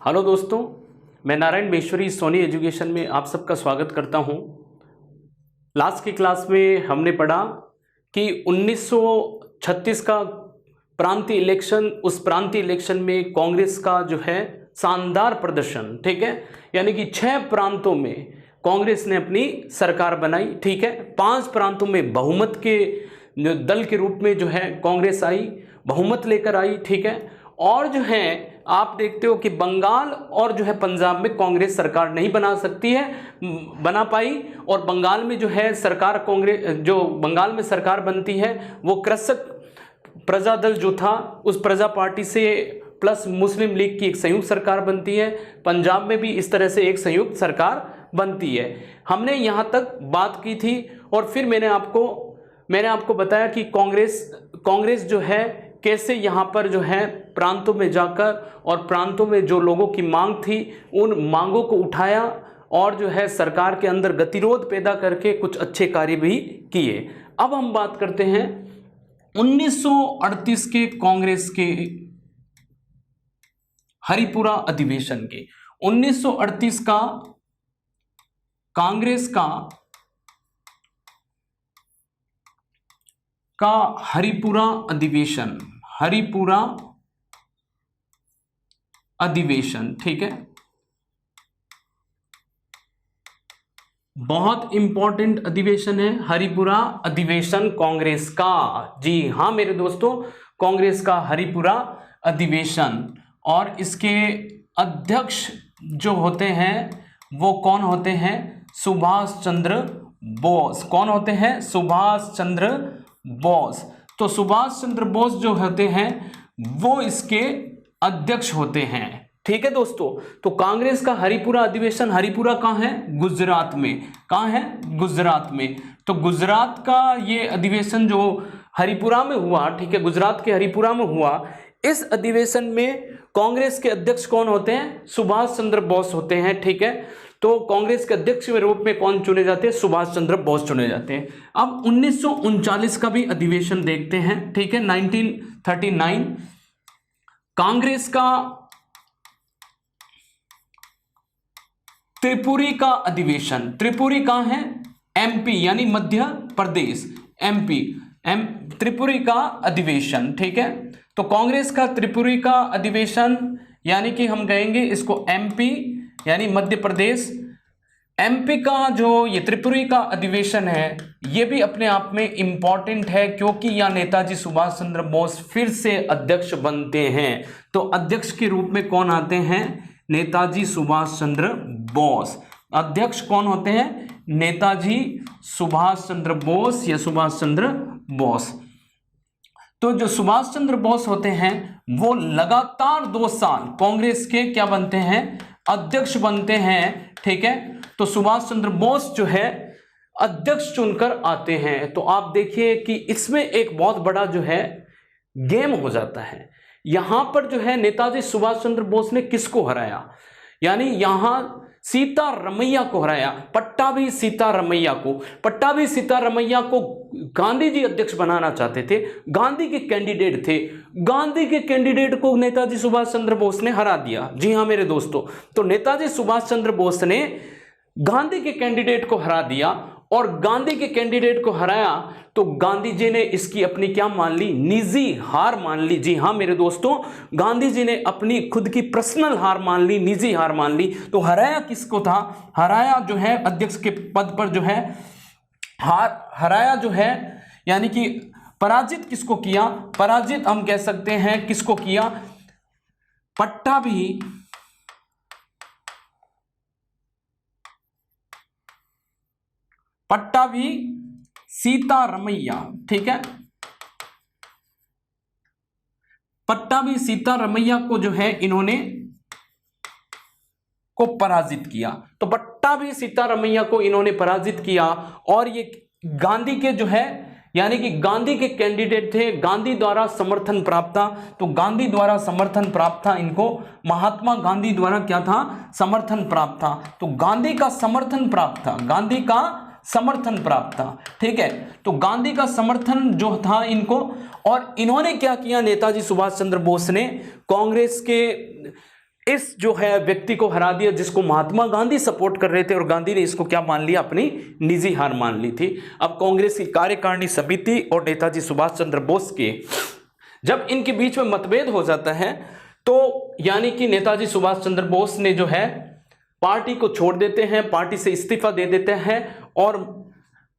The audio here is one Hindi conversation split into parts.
हेलो दोस्तों, मैं नारायण बेश्वरी सोनी एजुकेशन में आप सबका स्वागत करता हूं। लास्ट की क्लास में हमने पढ़ा कि 1936 का प्रांतीय इलेक्शन, उस प्रांतीय इलेक्शन में कांग्रेस का जो है शानदार प्रदर्शन, ठीक है, यानी कि 6 प्रांतों में कांग्रेस ने अपनी सरकार बनाई, ठीक है। 5 प्रांतों में बहुमत के दल के रूप में जो है कांग्रेस आई, बहुमत लेकर आई, ठीक है। और जो है आप देखते हो कि बंगाल और जो है पंजाब में कांग्रेस सरकार नहीं बना पाई, और बंगाल में जो है सरकार जो बंगाल में सरकार बनती है वो कृषक प्रजा दल जो था उस प्रजा पार्टी से प्लस मुस्लिम लीग की एक संयुक्त सरकार बनती है। पंजाब में भी इस तरह से एक संयुक्त सरकार बनती है। हमने यहाँ तक बात की थी और फिर मैंने आपको बताया कि कांग्रेस जो है कैसे यहाँ पर जो है प्रांतों में जाकर और प्रांतों में जो लोगों की मांग थी उन मांगों को उठाया और जो है सरकार के अंदर गतिरोध पैदा करके कुछ अच्छे कार्य भी किए। अब हम बात करते हैं 1938 के कांग्रेस के हरिपुरा अधिवेशन के। 1938 का कांग्रेस का हरिपुरा अधिवेशन, ठीक है, बहुत इंपॉर्टेंट अधिवेशन है हरिपुरा अधिवेशन कांग्रेस का। जी हाँ मेरे दोस्तों, कांग्रेस का हरिपुरा अधिवेशन, और इसके अध्यक्ष जो होते हैं वो कौन होते हैं? सुभाष चंद्र बोस। कौन होते हैं? सुभाष चंद्र बोस। तो सुभाष चंद्र बोस जो होते हैं वो इसके अध्यक्ष होते हैं, ठीक है दोस्तों। तो कांग्रेस का हरिपुरा अधिवेशन, हरिपुरा कहाँ है? गुजरात में। कहाँ है? गुजरात में। तो गुजरात का ये अधिवेशन जो हरिपुरा में हुआ, ठीक है, गुजरात के हरिपुरा में हुआ, इस अधिवेशन में कांग्रेस के अध्यक्ष कौन होते हैं? सुभाष चंद्र बोस होते हैं, ठीक है। तो कांग्रेस के अध्यक्ष के रूप में कौन चुने जाते हैं? सुभाष चंद्र बोस चुने जाते हैं। अब 1939 का भी अधिवेशन देखते हैं, ठीक है। 1939 कांग्रेस का त्रिपुरी का अधिवेशन। त्रिपुरी कहां है? एमपी यानी मध्य प्रदेश, एमपी त्रिपुरी का अधिवेशन, ठीक है। तो कांग्रेस का त्रिपुरी का अधिवेशन यानी कि हम कहेंगे इसको एमपी यानी मध्य प्रदेश। एमपी का जो ये त्रिपुरी का अधिवेशन है ये भी अपने आप में इंपॉर्टेंट है, क्योंकि यह नेताजी सुभाष चंद्र बोस फिर से अध्यक्ष बनते हैं। तो अध्यक्ष के रूप में कौन आते हैं? नेताजी सुभाष चंद्र बोस। अध्यक्ष कौन होते हैं? नेताजी सुभाष चंद्र बोस या सुभाष चंद्र बोस। तो जो सुभाष चंद्र बोस होते हैं वो लगातार 2 साल कांग्रेस के क्या बनते हैं? अध्यक्ष बनते हैं, ठीक है। तो सुभाष चंद्र बोस जो है अध्यक्ष चुनकर आते हैं। तो आप देखिए कि इसमें एक बहुत बड़ा जो है गेम हो जाता है। यहां पर जो है नेताजी सुभाष चंद्र बोस ने किसको हराया? यानी यहां सीतारमैया को हराया, पट्टाभी सीतारमैया को गांधी जी अध्यक्ष बनाना चाहते थे, गांधी के कैंडिडेट थे, गांधी के कैंडिडेट को नेताजी सुभाष चंद्र बोस ने हरा दिया। जी हाँ मेरे दोस्तों, तो नेताजी सुभाष चंद्र बोस ने गांधी के कैंडिडेट को हरा दिया, और गांधी के कैंडिडेट को हराया तो गांधी जी ने इसकी अपनी क्या मान ली? निजी हार मान ली। जी हाँ मेरे दोस्तों, गांधी जी ने अपनी खुद की पर्सनल हार मान ली, निजी हार मान ली। तो हराया किसको था? हराया जो है अध्यक्ष के पद पर जो है हराया जो है, यानी कि पराजित किसको किया? पराजित हम कह सकते हैं किसको किया? पट्टाभी सीतारमैया, ठीक है। पट्टाभी सीतारमैया को जो है इन्होंने को पराजित किया। तो पट्टाभी सीतारमैया को इन्होंने पराजित किया, और ये गांधी के जो है यानी कि गांधी के कैंडिडेट थे, गांधी द्वारा समर्थन प्राप्त था। तो गांधी द्वारा समर्थन प्राप्त था इनको, महात्मा गांधी द्वारा क्या था? समर्थन प्राप्त था। तो गांधी का समर्थन प्राप्त था, गांधी का समर्थन प्राप्त था, ठीक है। तो गांधी का समर्थन जो था इनको, और इन्होंने क्या किया? नेताजी सुभाष चंद्र बोस ने कांग्रेस के इस जो है व्यक्ति को हरा दिया जिसको महात्मा गांधी सपोर्ट कर रहे थे, और गांधी ने इसको क्या मान लिया, अपनी निजी हार मान ली थी। अब कांग्रेस की कार्यकारिणी समिति और नेताजी सुभाष चंद्र बोस के जब इनके बीच में मतभेद हो जाता है, तो यानी कि नेताजी सुभाष चंद्र बोस ने जो है पार्टी को छोड़ देते हैं, पार्टी से इस्तीफा दे देते हैं, और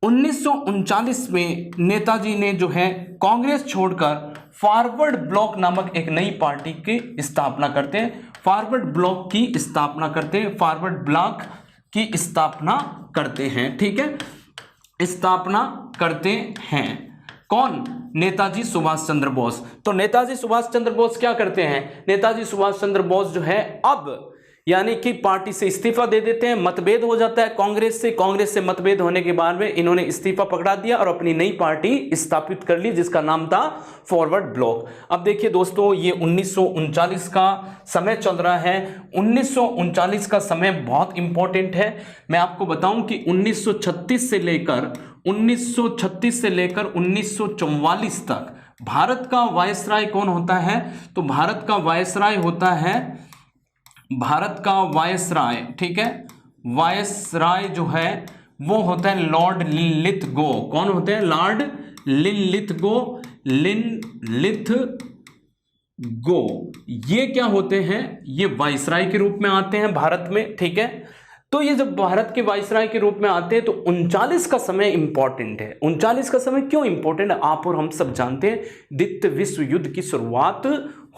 1939 में नेताजी ने जो है कांग्रेस छोड़कर फॉरवर्ड ब्लॉक नामक एक नई पार्टी की स्थापना करते हैं। फॉरवर्ड ब्लॉक की स्थापना करते हैं, फॉरवर्ड ब्लॉक की स्थापना करते हैं, ठीक है, स्थापना करते हैं। कौन? नेताजी सुभाष चंद्र बोस। तो नेताजी सुभाष चंद्र बोस क्या करते हैं? नेताजी सुभाष चंद्र बोस जो है अब यानी कि पार्टी से इस्तीफा दे देते हैं, मतभेद हो जाता है कांग्रेस से मतभेद होने के बाद में इन्होंने इस्तीफा पकड़ा दिया और अपनी नई पार्टी स्थापित कर ली जिसका नाम था फॉरवर्ड ब्लॉक। अब देखिए दोस्तों, ये 1939 का समय चल रहा है। 1939 का समय बहुत इंपॉर्टेंट है। मैं आपको बताऊं कि 1936 से लेकर 1944 तक भारत का वायसराय कौन होता है? तो भारत का वायसराय होता है, भारत का वायसराय, ठीक है, वायसराय जो है वो होता है लॉर्ड लिनलिथगो। कौन होते हैं? Lord Linlithgow. ये क्या होते हैं? ये वायसराय के रूप में आते हैं भारत में, ठीक है। तो ये जब भारत के वायसराय के रूप में आते हैं तो 39 का समय इंपॉर्टेंट है। 39 का समय क्यों इंपॉर्टेंट है? आप और हम सब जानते हैं, द्वितीय विश्व युद्ध की शुरुआत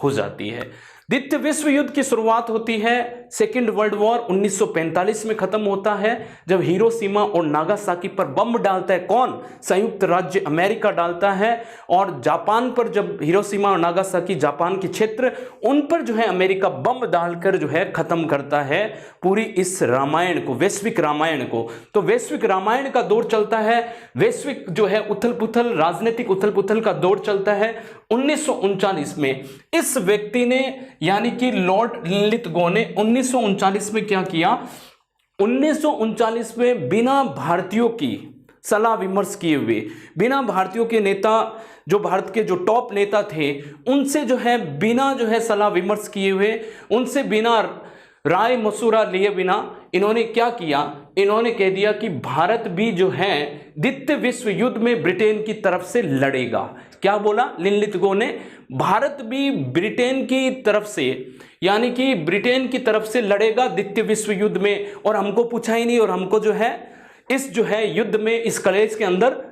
हो जाती है। द्वितीय विश्व युद्ध की शुरुआत होती है, सेकेंड वर्ल्ड वॉर 1945 में खत्म होता है जब हिरोशिमा और नागासाकी पर बम डालता है कौन? संयुक्त राज्य अमेरिका डालता है। और जापान पर जब हिरोशिमा और नागासाकी जापान के क्षेत्र, उन पर जो है अमेरिका बम डालकर जो है खत्म करता है पूरी इस रामायण को, वैश्विक रामायण को। तो वैश्विक रामायण का दौर चलता है, वैश्विक जो है उथल पुथल, राजनीतिक उथल पुथल का दौर चलता है। 1939 में इस व्यक्ति ने यानी कि लॉर्ड लिनलिथगो ने 1939 में क्या किया? 1939 में बिना भारतीयों की सलाह विमर्श किए हुए, बिना भारतीयों के नेता, जो भारत के जो टॉप नेता थे, उनसे जो है बिना जो है सलाह विमर्श किए हुए, उनसे बिना राय मशूरा लिए बिना इन्होंने क्या किया? इन्होंने कह दिया कि भारत भी जो है द्वितीय विश्व युद्ध में ब्रिटेन की तरफ से लड़ेगा। क्या बोला लिनलिथगो ने? भारत भी ब्रिटेन की तरफ से, यानी कि ब्रिटेन की तरफ से लड़ेगा द्वितीय विश्व युद्ध में, और हमको पूछा ही नहीं, और हमको जो है इस जो है युद्ध में, इस कलेश के अंदर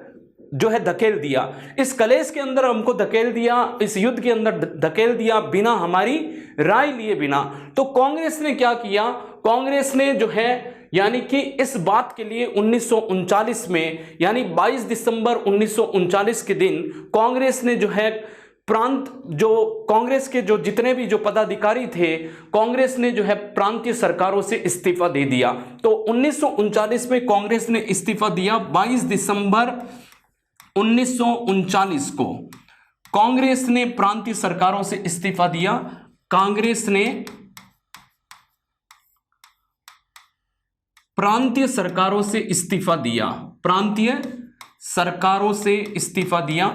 जो है धकेल दिया, इस कलेश के अंदर हमको धकेल दिया, इस युद्ध के अंदर धकेल दिया बिना हमारी राय लिए बिना। तो कांग्रेस ने क्या किया? कांग्रेस ने जो है यानी कि इस बात के लिए 1939 में, यानी 22 दिसंबर 1939 के दिन कांग्रेस ने जो है प्रांत, जो कांग्रेस के जो जितने भी जो पदाधिकारी थे, कांग्रेस ने जो है प्रांतीय सरकारों से इस्तीफा दे दिया। तो 1939 में कांग्रेस ने इस्तीफा दिया। 22 दिसंबर 1939 को कांग्रेस ने प्रांतीय सरकारों से इस्तीफा दिया। कांग्रेस ने प्रांतीय सरकारों से इस्तीफा दिया, प्रांतीय सरकारों से इस्तीफा दिया।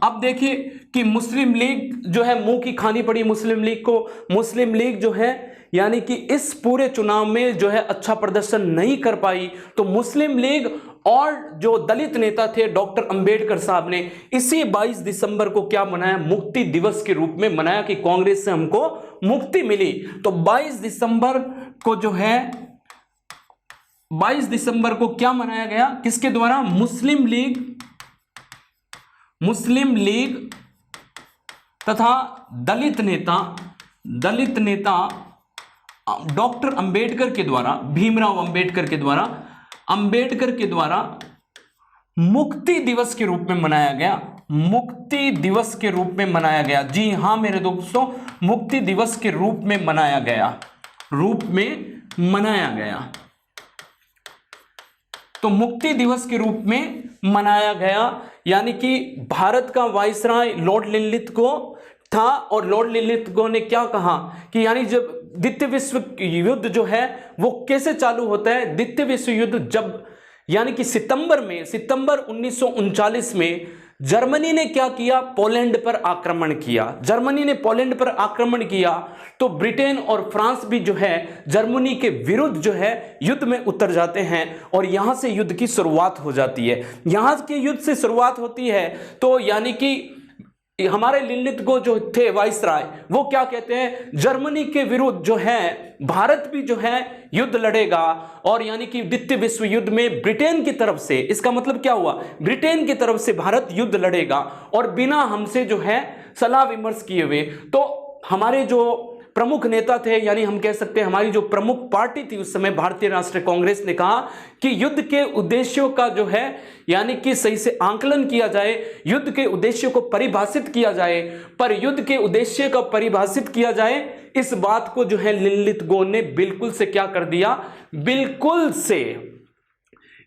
अब देखिए कि मुस्लिम लीग जो है मुंह की खानी पड़ी मुस्लिम लीग को। मुस्लिम लीग जो है यानी कि इस पूरे चुनाव में जो है अच्छा प्रदर्शन नहीं कर पाई, तो मुस्लिम लीग और जो दलित नेता थे डॉक्टर अंबेडकर साहब ने इसी 22 दिसंबर को क्या मनाया? मुक्ति दिवस के रूप में मनाया कि कांग्रेस से हमको मुक्ति मिली। तो 22 दिसंबर को जो है 22 दिसंबर को क्या मनाया गया? किसके द्वारा? मुस्लिम लीग तथा दलित नेता डॉक्टर अंबेडकर के द्वारा, भीमराव अंबेडकर के द्वारा मुक्ति दिवस के रूप में मनाया गया। मुक्ति दिवस के रूप में मनाया गया। जी हां मेरे दोस्तों, मुक्ति दिवस के रूप में मनाया गया। तो मुक्ति दिवस के रूप में मनाया गया, यानी कि भारत का वायसराय लॉर्ड लिनलिथगो था, और लॉर्ड लिनलिथगो ने क्या कहा कि यानी जब द्वितीय विश्व युद्ध जो है वो कैसे चालू होता है? द्वितीय विश्व युद्ध जब यानी कि सितंबर 1939 में जर्मनी ने क्या किया, पोलैंड पर आक्रमण किया। जर्मनी ने पोलैंड पर आक्रमण किया तो ब्रिटेन और फ्रांस भी जो है जर्मनी के विरुद्ध जो है युद्ध में उतर जाते हैं और यहां से युद्ध की शुरुआत हो जाती है। यहां के युद्ध से शुरुआत होती है तो यानी कि हमारे लिनलिथगो जो थे वाइसराय, वो क्या कहते हैं, जर्मनी के विरुद्ध जो है भारत भी जो है युद्ध लड़ेगा और यानी कि द्वितीय विश्व युद्ध में ब्रिटेन की तरफ से, इसका मतलब क्या हुआ, ब्रिटेन की तरफ से भारत युद्ध लड़ेगा और बिना हमसे जो है सलाह विमर्श किए हुए। तो हमारे जो प्रमुख नेता थे, यानी हम कह सकते हैं हमारी जो प्रमुख पार्टी थी उस समय भारतीय राष्ट्रीय कांग्रेस ने कहा कि युद्ध के उद्देश्यों का जो है यानी कि सही से आंकलन किया जाए, युद्ध के उद्देश्यों को परिभाषित किया जाए। पर युद्ध के उद्देश्य को परिभाषित किया जाए, इस बात को जो है लिनलिथगो ने बिल्कुल से क्या कर दिया, बिल्कुल से,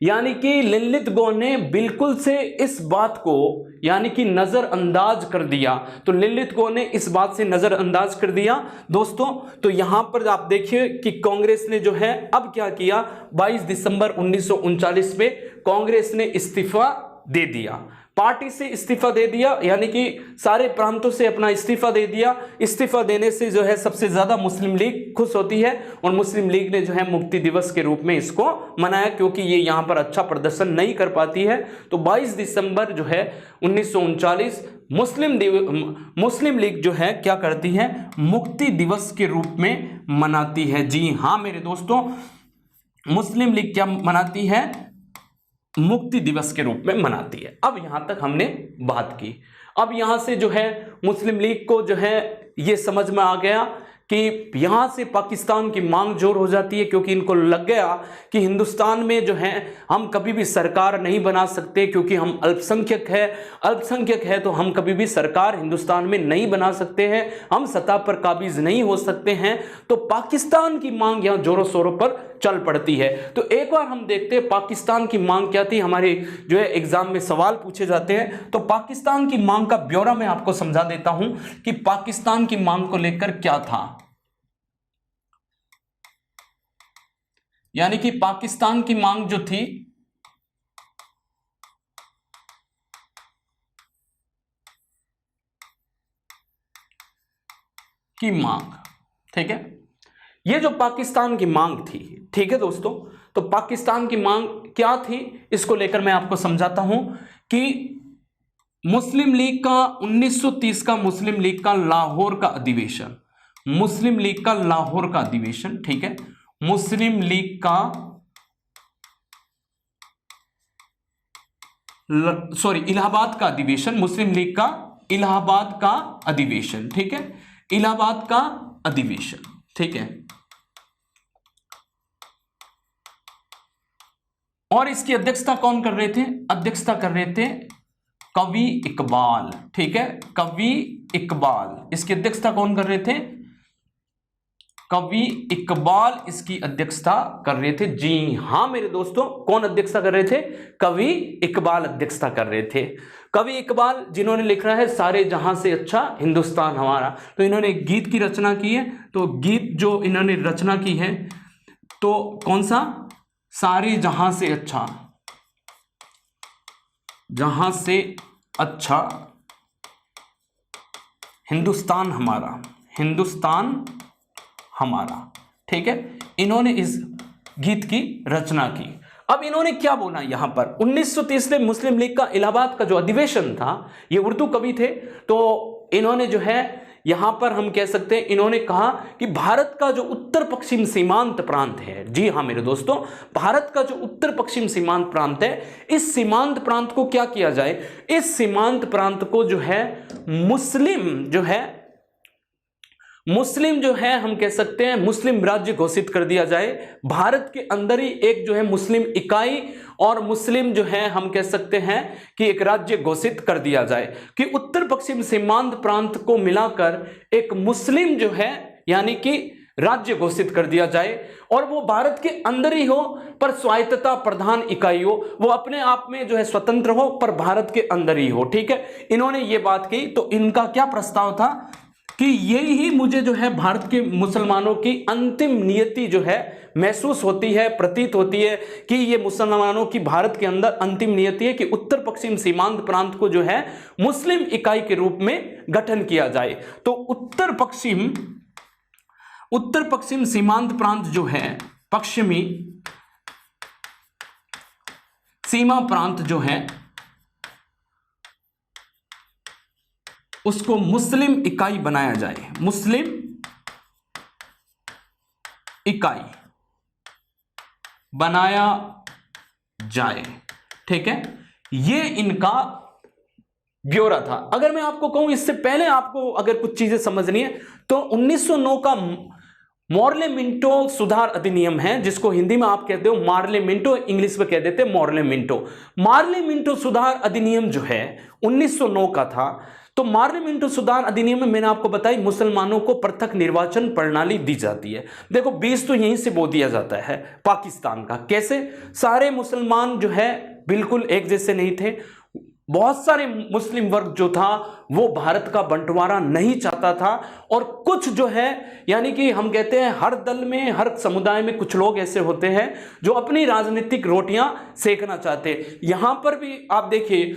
यानी कि लिनलिथगो ने बिल्कुल से इस बात को यानी कि नजरअंदाज कर दिया। तो लिनलिथगो ने इस बात से नजरअंदाज कर दिया दोस्तों। तो यहां पर आप देखिए कि कांग्रेस ने जो है अब क्या किया, 22 दिसंबर 1939 में कांग्रेस ने इस्तीफा दे दिया, पार्टी से इस्तीफा दे दिया, यानी कि सारे प्रांतों से अपना इस्तीफा दे दिया। इस्तीफा देने से जो है सबसे ज्यादा मुस्लिम लीग खुश होती है और मुस्लिम लीग ने जो है मुक्ति दिवस के रूप में इसको मनाया, क्योंकि ये यहां पर अच्छा प्रदर्शन नहीं कर पाती है। तो 22 दिसंबर जो है 1939 मुस्लिम लीग जो है क्या करती है, मुक्ति दिवस के रूप में मनाती है। जी हाँ मेरे दोस्तों, मुस्लिम लीग क्या मनाती है, मुक्ति दिवस के रूप में मनाती है। अब यहां तक हमने बात की। अब यहां से जो है मुस्लिम लीग को जो है ये समझ में आ गया कि यहां से पाकिस्तान की मांग जोर हो जाती है, क्योंकि इनको लग गया कि हिंदुस्तान में जो है हम कभी भी सरकार नहीं बना सकते, क्योंकि हम अल्पसंख्यक है तो हम कभी भी सरकार हिंदुस्तान में नहीं बना सकते हैं, हम सत्ता पर काबिज नहीं हो सकते हैं। तो पाकिस्तान की मांग यहां जोरों शोरों पर चल पड़ती है। तो एक बार हम देखते हैं पाकिस्तान की मांग क्या थी, हमारे जो है एग्जाम में सवाल पूछे जाते हैं। तो पाकिस्तान की मांग का ब्यौरा मैं आपको समझा देता हूं कि पाकिस्तान की मांग को लेकर क्या था। यानी कि पाकिस्तान की मांग जो थी की मांग, ठीक है, ये जो पाकिस्तान की मांग थी, ठीक है दोस्तों, तो पाकिस्तान की मांग क्या थी इसको लेकर मैं आपको समझाता हूं कि मुस्लिम लीग का 1930 का मुस्लिम लीग का लाहौर का अधिवेशन, मुस्लिम लीग का लाहौर का अधिवेशन, ठीक है, मुस्लिम लीग का इलाहाबाद का अधिवेशन, मुस्लिम लीग का इलाहाबाद का अधिवेशन, ठीक है, इलाहाबाद का अधिवेशन, ठीक है, और इसकी अध्यक्षता कौन कर रहे थे, अध्यक्षता कर रहे थे कवि इकबाल, ठीक है, कवि इकबाल, इसकी अध्यक्षता कौन कर रहे थे, कवि इकबाल इसकी अध्यक्षता कर रहे थे। जी हां मेरे दोस्तों, कौन अध्यक्षता कर रहे थे, कवि इकबाल अध्यक्षता कर रहे थे। कवि इकबाल जिन्होंने लिखा है सारे जहां से अच्छा हिंदुस्तान हमारा, तो इन्होंने एक गीत की रचना की है। तो गीत जो इन्होंने रचना की है तो कौन सा, सारे जहां से अच्छा, जहां से अच्छा हिंदुस्तान हमारा, हिंदुस्तान हमारा, ठीक है, इन्होंने इस गीत की रचना की। अब इन्होंने क्या बोला यहां पर, 1930 में मुस्लिम लीग का इलाहाबाद का जो अधिवेशन था, ये उर्दू कवि थे, तो इन्होंने जो है यहां पर हम कह सकते हैं, इन्होंने कहा कि भारत का जो उत्तर पश्चिम सीमांत प्रांत है, जी हां मेरे दोस्तों, भारत का जो उत्तर पश्चिम सीमांत प्रांत है, इस सीमांत प्रांत को क्या किया जाए, इस सीमांत प्रांत को जो है मुस्लिम जो है हम कह सकते हैं मुस्लिम राज्य घोषित कर दिया जाए। भारत के अंदर ही एक जो है मुस्लिम इकाई और मुस्लिम जो है हम कह सकते हैं कि एक राज्य घोषित कर दिया जाए, कि उत्तर पश्चिम सीमांत प्रांत को मिलाकर एक मुस्लिम जो है यानी कि राज्य घोषित कर दिया जाए, और वो भारत के अंदर ही हो पर स्वायत्तता प्रधान इकाई हो, वो अपने आप में जो है स्वतंत्र हो पर भारत के अंदर ही हो, ठीक है, इन्होंने ये बात की। तो इनका क्या प्रस्ताव था, कि यही ही मुझे जो है भारत के मुसलमानों की अंतिम नियति जो है महसूस होती है, प्रतीत होती है कि ये मुसलमानों की भारत के अंदर अंतिम नियति है कि उत्तर पश्चिम सीमांत प्रांत को जो है मुस्लिम इकाई के रूप में गठन किया जाए। तो उत्तर पश्चिम सीमांत प्रांत जो है, पश्चिमी सीमा प्रांत जो है, उसको मुस्लिम इकाई बनाया जाए, मुस्लिम इकाई बनाया जाए। ठीक है, ये इनका ब्यौरा था। अगर मैं आपको कहूं, इससे पहले आपको अगर कुछ चीजें समझनी है तो 1909 का मॉर्ले मिंटो सुधार अधिनियम है, जिसको हिंदी में आप कहते हो मार्ले मिंटो, इंग्लिश में कह देते हैं मॉर्ले मिंटो। मार्ले मिंटो सुधार अधिनियम जो है 1909 का था। तो मार्ले मिंटो सुधार अधिनियम में मैंने आपको बताई मुसलमानों को पृथक निर्वाचन प्रणाली दी जाती है। देखो बीज तो यहीं से बो दिया जाता है पाकिस्तान का। कैसे? सारे मुसलमान जो है बिल्कुल एक जैसे नहीं थे। बहुत सारे मुस्लिम वर्ग जो था वो भारत का बंटवारा नहीं चाहता था, और कुछ जो है यानी कि हम कहते हैं हर दल में, हर समुदाय में कुछ लोग ऐसे होते हैं जो अपनी राजनीतिक रोटियां सेकना चाहते हैं। यहां पर भी आप देखिए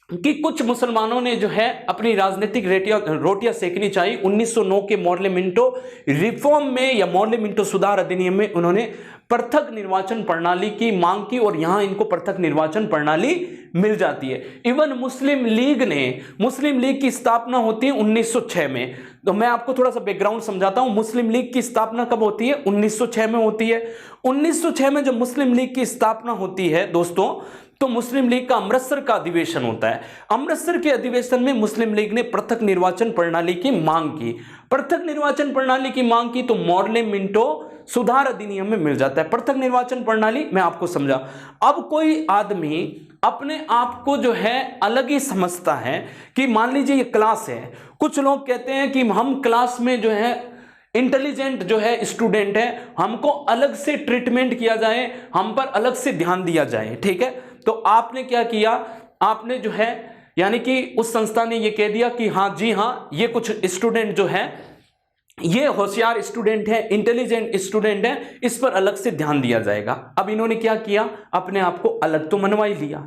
कि कुछ मुसलमानों ने जो है अपनी राजनीतिक रोटियां सेकनी चाहिए। 1909 के मॉर्ले मिंटो रिफॉर्म में या मॉर्ले मिंटो सुधार अधिनियम में उन्होंने पृथक निर्वाचन प्रणाली की मांग की, और यहां इनको पृथक निर्वाचन प्रणाली मिल जाती है। इवन मुस्लिम लीग की स्थापना होती है 1906 में। तो मैं आपको थोड़ा सा बैकग्राउंड समझाता हूं। मुस्लिम लीग की स्थापना कब होती है? 1906 में होती है। 1906 में जब मुस्लिम लीग की स्थापना होती है दोस्तों, तो मुस्लिम लीग का अमृतसर का अधिवेशन होता है। अमृतसर के अधिवेशन में मुस्लिम लीग ने पृथक निर्वाचन प्रणाली की मांग की। पृथक निर्वाचन प्रणाली की मांग की तो मॉर्ले मिंटो सुधार अधिनियम में मिल जाता है पृथक निर्वाचन प्रणाली। मैं आपको समझा। अब कोई आदमी अपने आप को जो है अलग ही समझता है कि मान लीजिए ये क्लास है। कुछ लोग कहते हैं कि हम क्लास में जो है इंटेलिजेंट जो है स्टूडेंट है, हमको अलग से ट्रीटमेंट किया जाए, हम पर अलग से ध्यान दिया जाए। ठीक है, तो आपने क्या किया? आपने जो है यानी कि उस संस्था ने ये कह दिया कि हाँ जी हाँ, ये कुछ स्टूडेंट जो है ये होशियार स्टूडेंट है, इंटेलिजेंट स्टूडेंट है, इस पर अलग से ध्यान दिया जाएगा। अब इन्होंने क्या किया? अपने आप को अलग तो मनवा ही लिया।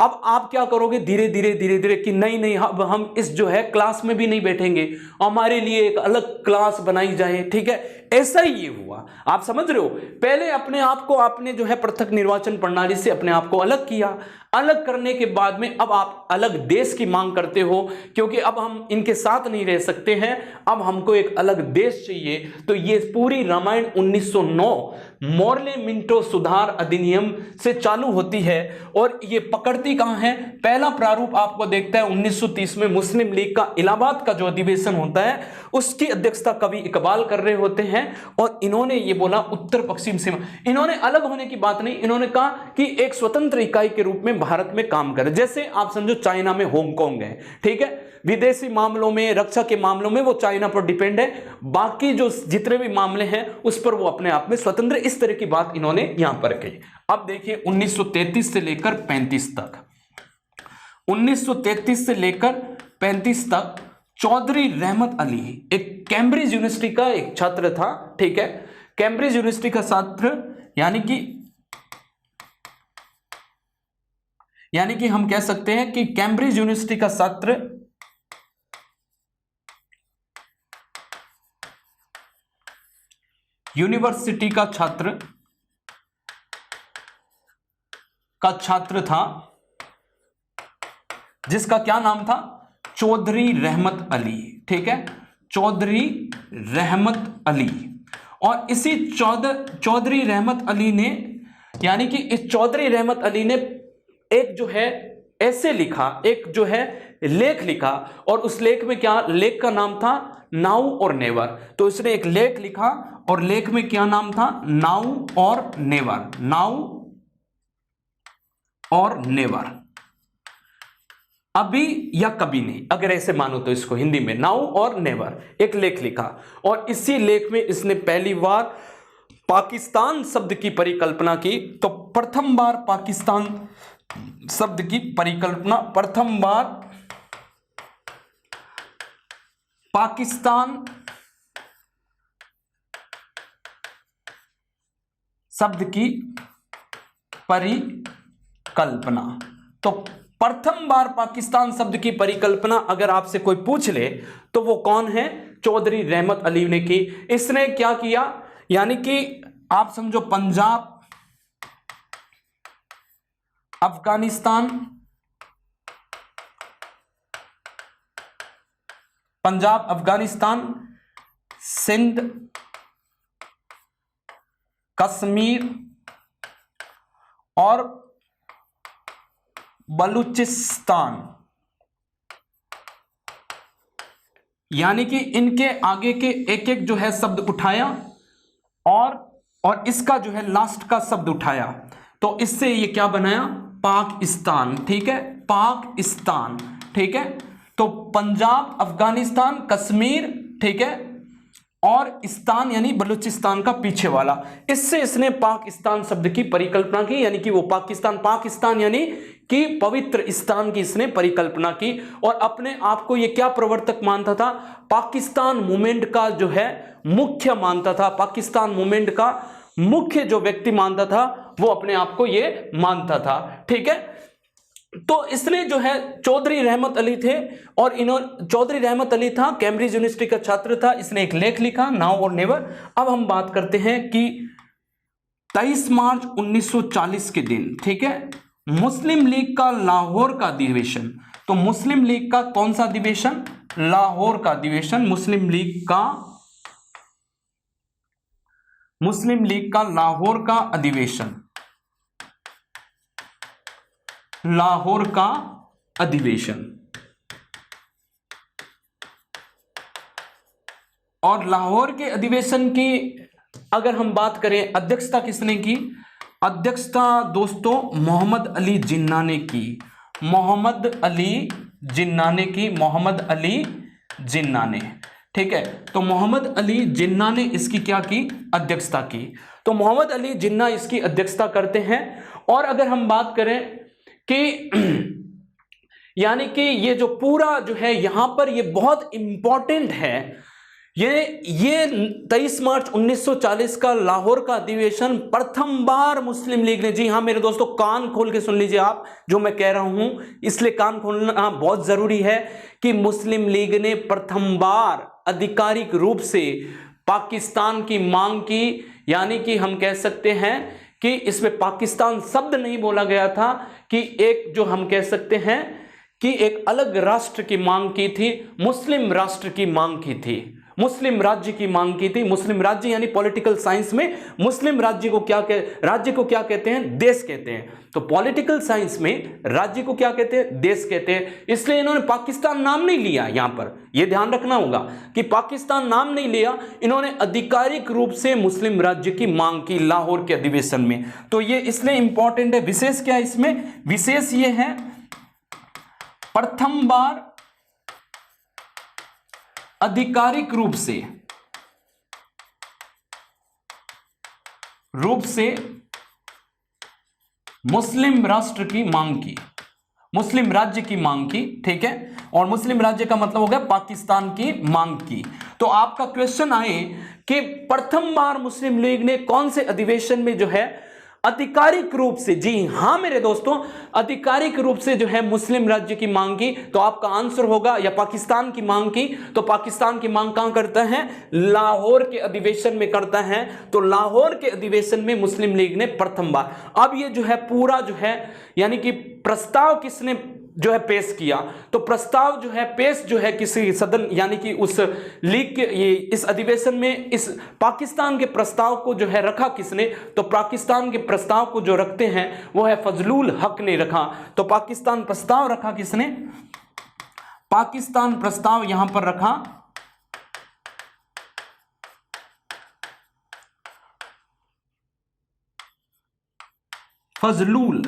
अब आप क्या करोगे? धीरे धीरे कि नहीं, अब हम इस जो है क्लास में भी नहीं बैठेंगे, हमारे लिए एक अलग क्लास बनाई जाए। ठीक है, ऐसा ही ये हुआ। आप समझ रहे हो? पहले अपने आप को आपने जो है पृथक निर्वाचन प्रणाली से अपने आप को अलग किया। अलग करने के बाद में अब आप अलग देश की मांग करते हो, क्योंकि अब हम इनके साथ नहीं रह सकते हैं, अब हमको एक अलग देश चाहिए। तो ये पूरी रामायण 1909 मॉर्ले मिंटो सुधार अधिनियम से चालू होती है। और ये पकड़ती कहां है? पहला प्रारूप आपको देखता है 1930 में मुस्लिम लीग का इलाहाबाद का जो अधिवेशन होता है उसकी अध्यक्षता कवि इकबाल कर रहे होते हैं। और इन्होंने ये बोला उत्तर पश्चिम सीमा, इन्होंने अलग होने की बात नहीं, इन्होंने कहा कि एक स्वतंत्र इकाई के रूप में भारत में काम करे। जैसे आप समझो चाइना में हांगकांग है। ठीक है, विदेशी मामलों में, रक्षा के मामलों में वो चाइना पर डिपेंड है, बाकी जो जितने भी मामले हैं उस पर वो अपने आप में स्वतंत्र। इस तरह की बात इन्होंने यहां पर कही। अब देखिए 1933 से लेकर 35 तक, 1933 से लेकर 35 तक चौधरी रहमत अली एक कैम्ब्रिज यूनिवर्सिटी का एक छात्र था। ठीक है, कैम्ब्रिज यूनिवर्सिटी का छात्र यानी कि हम कह सकते हैं कि कैम्ब्रिज यूनिवर्सिटी का छात्र यूनिवर्सिटी का छात्र था, जिसका क्या नाम था? चौधरी रहमत अली। ठीक है, चौधरी रहमत अली। और इसी चौधरी रहमत अली ने, यानी कि इस चौधरी रहमत अली ने एक जो है ऐसे लिखा, एक जो है लेख लिखा, और उस लेख में क्या, लेख का नाम था नाउ और नेवर। तो इसने एक लेख लिखा और लेख में क्या नाम था? नाउ और नेवर, नाउ और नेवर, अभी या कभी नहीं, अगर ऐसे मानो तो इसको हिंदी में नाउ और नेवर, एक लेख लिखा। और इसी लेख में इसने पहली बार पाकिस्तान शब्द की परिकल्पना की। तो प्रथम बार पाकिस्तान शब्द की परिकल्पना, प्रथम बार पाकिस्तान शब्द की परिकल्पना। तो प्रथम बार पाकिस्तान शब्द की परिकल्पना अगर आपसे कोई पूछ ले तो वो कौन है? चौधरी रहमत अली ने की। इसने क्या किया? यानी कि आप समझो पंजाब अफगानिस्तान, पंजाब अफगानिस्तान, सिंध, कश्मीर और बलूचिस्तान, यानी कि इनके आगे के एक एक जो है शब्द उठाया और इसका जो है लास्ट का शब्द उठाया, तो इससे ये क्या बनाया? पाकिस्तान। ठीक है, पाकिस्तान। ठीक है, तो पंजाब अफगानिस्तान कश्मीर, ठीक है, और स्थान यानी बलूचिस्तान का पीछे वाला, इससे इसने पाकिस्तान शब्द की परिकल्पना की। यानी कि वो पाकिस्तान यानी कि पवित्र स्थान की इसने परिकल्पना की। और अपने आप को ये क्या प्रवर्तक मानता था? पाकिस्तान मूवमेंट का जो है मुख्य मानता था। पाकिस्तान मूवमेंट का मुख्य जो व्यक्ति मानता था वो अपने आप को ये मानता था। ठीक है, तो इसने जो है चौधरी रहमत अली थे और इन्होंने चौधरी रहमत अली था, कैम्ब्रिज यूनिवर्सिटी का छात्र था। इसने एक लेख लिखा, नाउ और नेवर। अब हम बात करते हैं कि 23 मार्च 1940 के दिन, ठीक है, मुस्लिम लीग का लाहौर का अधिवेशन। तो मुस्लिम लीग का कौन सा अधिवेशन? लाहौर का अधिवेशन। मुस्लिम लीग का लाहौर का अधिवेशन, लाहौर का अधिवेशन। और लाहौर के अधिवेशन की अगर हम बात करें, अध्यक्षता किसने की? अध्यक्षता दोस्तों मोहम्मद अली जिन्ना ने की। मोहम्मद अली जिन्ना ने। ठीक है, तो मोहम्मद अली जिन्ना ने इसकी क्या की? अध्यक्षता की। तो मोहम्मद अली जिन्ना इसकी अध्यक्षता करते हैं। और अगर हम बात करें कि यानी कि ये जो पूरा जो है यहां पर ये बहुत इंपॉर्टेंट है, ये 23 मार्च 1940 का लाहौर का अधिवेशन प्रथम बार मुस्लिम लीग ने, जी हां मेरे दोस्तों कान खोल के सुन लीजिए आप जो मैं कह रहा हूं, इसलिए कान खोलना बहुत जरूरी है कि मुस्लिम लीग ने प्रथम बार आधिकारिक रूप से पाकिस्तान की मांग की। यानी कि हम कह सकते हैं कि इसमें पाकिस्तान शब्द नहीं बोला गया था, कि एक जो हम कह सकते हैं कि एक अलग राष्ट्र की मांग की थी, मुस्लिम राष्ट्र की मांग की थी, मुस्लिम राज्य की मांग की थी। मुस्लिम राज्य यानी पॉलिटिकल साइंस में मुस्लिम राज्य को क्या कहते हैं? देश कहते हैं। तो पॉलिटिकल साइंस में राज्य को क्या कहते हैं? देश कहते हैं। इसलिए इन्होंने पाकिस्तान नाम नहीं लिया। यहां पर यह ध्यान रखना होगा कि पाकिस्तान नाम नहीं लिया, इन्होंने आधिकारिक रूप से मुस्लिम राज्य की मांग की लाहौर के अधिवेशन में। तो ये इसलिए इंपॉर्टेंट है। विशेष क्या है इसमें? विशेष ये है प्रथम बार आधिकारिक रूप से मुस्लिम राष्ट्र की मांग की, मुस्लिम राज्य की मांग की। ठीक है, और मुस्लिम राज्य का मतलब हो गया पाकिस्तान की मांग की। तो आपका क्वेश्चन आए कि प्रथम बार मुस्लिम लीग ने कौन से अधिवेशन में जो है आधिकारिक रूप से, जी हां मेरे दोस्तों, आधिकारिक रूप से जो है मुस्लिम राज्य की मांग की, तो आपका आंसर होगा या पाकिस्तान की मांग की। तो पाकिस्तान की मांग कहां करता है? लाहौर के अधिवेशन में करता है। तो लाहौर के अधिवेशन में मुस्लिम लीग ने प्रथम बार, अब ये जो है पूरा जो है यानी कि प्रस्ताव किसने जो है पेश किया? तो प्रस्ताव जो है पेश जो है किसी सदन यानी कि उस लीग के ये इस अधिवेशन में इस पाकिस्तान के प्रस्ताव को जो है रखा किसने? तो पाकिस्तान के प्रस्ताव को जो रखते हैं वो है फजलुल हक ने रखा। तो पाकिस्तान प्रस्ताव रखा किसने? पाकिस्तान प्रस्ताव यहां पर रखा फजलुल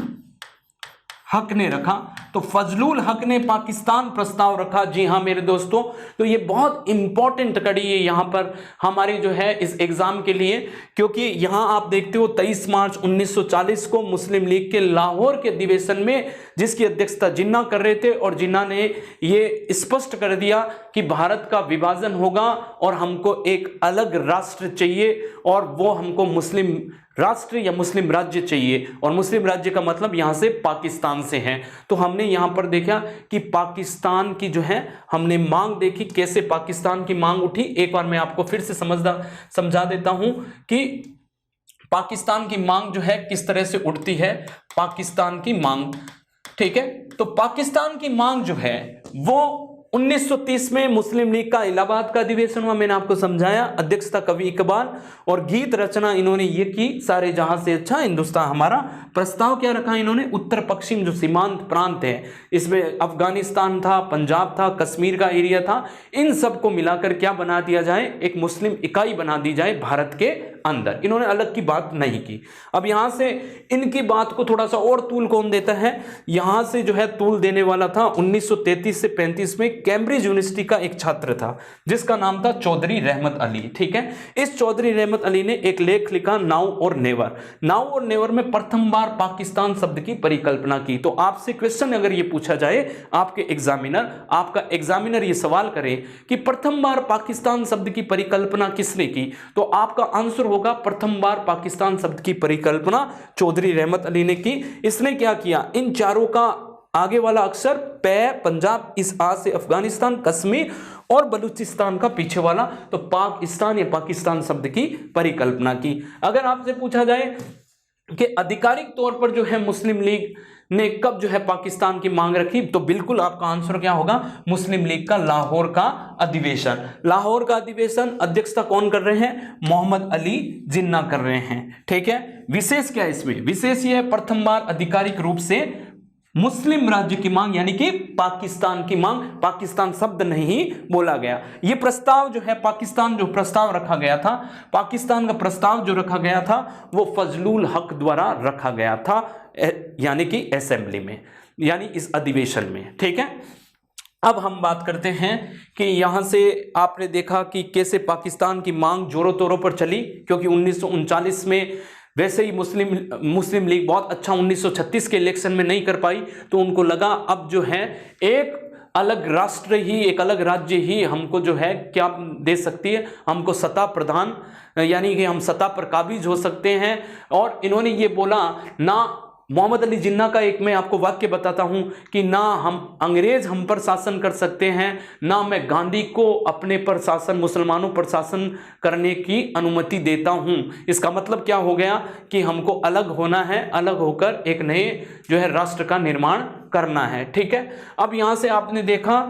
हक ने रखा, तो फजलुल हक ने पाकिस्तान प्रस्ताव रखा। जी हाँ मेरे दोस्तों, तो ये बहुत इंपॉर्टेंट कड़ी है यहाँ पर हमारी जो है इस एग्जाम के लिए, क्योंकि यहाँ आप देखते हो 23 मार्च 1940 को मुस्लिम लीग के लाहौर के अधिवेशन में, जिसकी अध्यक्षता जिन्ना कर रहे थे, और जिन्ना ने ये स्पष्ट कर दिया कि भारत का विभाजन होगा और हमको एक अलग राष्ट्र चाहिए, और वो हमको मुस्लिम राष्ट्र या मुस्लिम राज्य चाहिए, और मुस्लिम राज्य का मतलब यहां से पाकिस्तान से है। तो हमने यहां पर देखा कि पाकिस्तान की जो है हमने मांग देखी, कैसे पाकिस्तान की मांग उठी। एक बार मैं आपको फिर से समझा देता हूं कि पाकिस्तान की मांग जो है किस तरह से उठती है। पाकिस्तान की मांग, ठीक है, तो पाकिस्तान की मांग जो है वो 1930 में मुस्लिम लीग का इलाहाबाद का अधिवेशन हुआ, मैंने आपको समझाया, अध्यक्षता कवि इकबाल, और गीत रचना इन्होंने ये की सारे जहां से अच्छा हिंदुस्तान हमारा। प्रस्ताव क्या रखा इन्होंने, उत्तर पश्चिम जो सीमांत प्रांत है, इसमें अफगानिस्तान था, पंजाब था, कश्मीर का एरिया था, इन सबको मिलाकर क्या बना दिया जाए, एक मुस्लिम इकाई बना दी जाए भारत के अंदर। इन्होंने अलग की बात नहीं की। अब यहां से इनकी बात को थोड़ा सा और तूल कौन देता है, यहां से जो है तूल देने वाला था 1933 से 35 में कैम्ब्रिज यूनिवर्सिटी का एक छात्र था जिसका नाम था चौधरी रहमत अली। ठीक है, इस चौधरी रहमत अली ने एक लेख लिखा नाउ और नेवर। नाउ और नेवर में प्रथम बार पाकिस्तान शब्द की परिकल्पना की। तो आपसे क्वेश्चन अगर ये पूछा जाए, आपका एग्जामिनर ये सवाल करे कि प्रथम बार पाकिस्तान शब्द की परिकल्पना किसने की, तो आपका आंसर होगा प्रथम बार पाकिस्तान शब्द की परिकल्पना चौधरी रहमत अली ने की। इसने क्या किया, इन चारों का आगे वाला अक्षर पै, पंजाब, इस आ से अफगानिस्तान, कश्मीर और बलूचिस्तान का पीछे वाला, तो पाकिस्तान या पाकिस्तान शब्द की परिकल्पना की। अगर आपसे पूछा जाए कि आधिकारिक तौर पर जो है मुस्लिम लीग ने कब जो है पाकिस्तान की मांग रखी, तो बिल्कुल आपका आंसर क्या होगा, मुस्लिम लीग का लाहौर का अधिवेशन। लाहौर का अधिवेशन अध्यक्षता कौन कर रहे हैं, मोहम्मद अली जिन्ना कर रहे हैं। ठीक है, विशेष क्या है इसमें, विशेष ये है प्रथम बार आधिकारिक रूप से मुस्लिम राज्य की मांग, यानी कि पाकिस्तान की मांग, पाकिस्तान शब्द नहीं बोला गया। यह प्रस्ताव जो है पाकिस्तान जो प्रस्ताव रखा गया था, पाकिस्तान का प्रस्ताव जो रखा गया था वो फजलुल हक द्वारा रखा गया था, यानी कि असेंबली में, यानी इस अधिवेशन में। ठीक है, अब हम बात करते हैं कि यहां से आपने देखा कि कैसे पाकिस्तान की मांग जोरों तोरों पर चली, क्योंकि 1939 में वैसे ही मुस्लिम लीग बहुत अच्छा 1936 के इलेक्शन में नहीं कर पाई, तो उनको लगा अब जो है एक अलग राष्ट्र ही, एक अलग राज्य ही हमको जो है क्या दे सकती है, हमको सत्ता प्रदान, यानी कि हम सत्ता पर काबिज हो सकते हैं। और इन्होंने ये बोला ना, मोहम्मद अली जिन्ना का एक मैं आपको वाक्य बताता हूं कि ना हम अंग्रेज हम पर शासन कर सकते हैं, ना मैं गांधी को अपने पर शासन, मुसलमानों पर शासन करने की अनुमति देता हूं। इसका मतलब क्या हो गया कि हमको अलग होना है, अलग होकर एक नए जो है राष्ट्र का निर्माण करना है। ठीक है, अब यहां से आपने देखा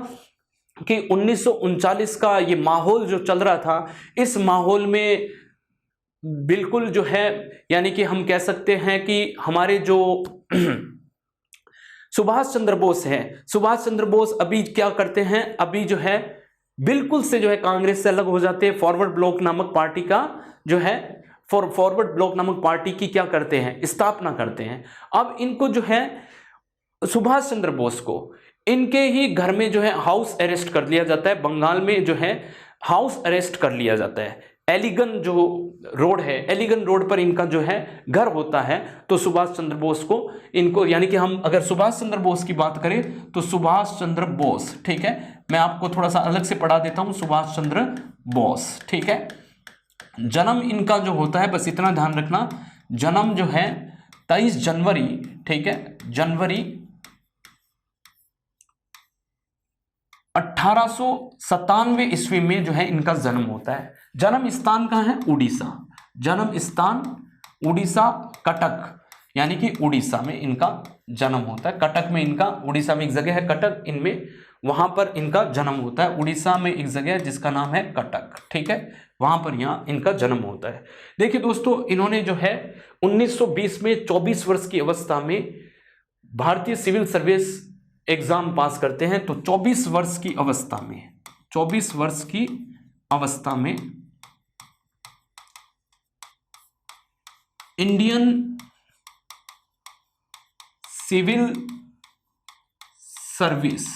कि 1939 का ये माहौल जो चल रहा था, इस माहौल में बिल्कुल जो है, यानी कि हम कह सकते हैं कि हमारे जो सुभाष चंद्र बोस है, सुभाष चंद्र बोस अभी क्या करते हैं, अभी जो है बिल्कुल से जो है कांग्रेस से अलग हो जाते हैं। फॉरवर्ड ब्लॉक नामक पार्टी का जो है, फॉरवर्ड ब्लॉक नामक पार्टी की क्या करते हैं, स्थापना करते हैं। अब इनको जो है सुभाष चंद्र बोस को इनके ही घर में जो है हाउस अरेस्ट कर लिया जाता है, बंगाल में जो है हाउस अरेस्ट कर लिया जाता है। एलिगन जो रोड है, एलिगन रोड पर इनका जो है घर होता है। तो सुभाष चंद्र बोस को इनको, यानी कि हम अगर सुभाष चंद्र बोस की बात करें तो सुभाष चंद्र बोस, ठीक है, मैं आपको थोड़ा सा अलग से पढ़ा देता हूं, सुभाष चंद्र बोस। ठीक है, जन्म इनका जो होता है, बस इतना ध्यान रखना, जन्म जो है 23 जनवरी, ठीक है, जनवरी 1897 ईस्वी में जो है इनका जन्म होता है। जन्म स्थान कहाँ है, उड़ीसा, जन्म स्थान उड़ीसा, कटक, यानी कि उड़ीसा में इनका जन्म होता है। कटक में इनका, उड़ीसा में एक जगह है कटक, इनमें वहां पर इनका जन्म होता है। उड़ीसा में एक जगह है जिसका नाम है कटक, ठीक है, वहां पर यहाँ इनका जन्म होता है। देखिए दोस्तों, इन्होंने जो है 1920 में 24 वर्ष की अवस्था में भारतीय सिविल सर्विस एग्जाम पास करते हैं। तो 24 वर्ष की अवस्था में, 24 वर्ष की अवस्था में इंडियन सिविल सर्विस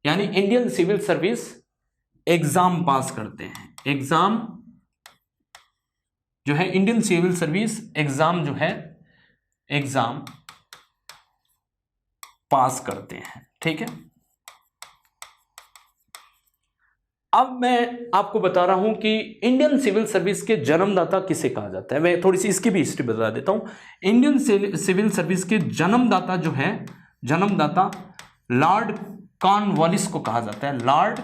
यानी Indian civil service exam pass करते हैं। एग्जाम जो है इंडियन सिविल सर्विस एग्जाम जो है एग्जाम पास करते हैं। ठीक है, अब मैं आपको बता रहा हूं कि इंडियन सिविल सर्विस के जन्मदाता किसे कहा जाता है। मैं थोड़ी सी इसकी भी हिस्ट्री बता देता हूं। इंडियन सिविल सर्विस के जन्मदाता जो है, जन्मदाता लॉर्ड कॉर्नवालिस को कहा जाता है। लॉर्ड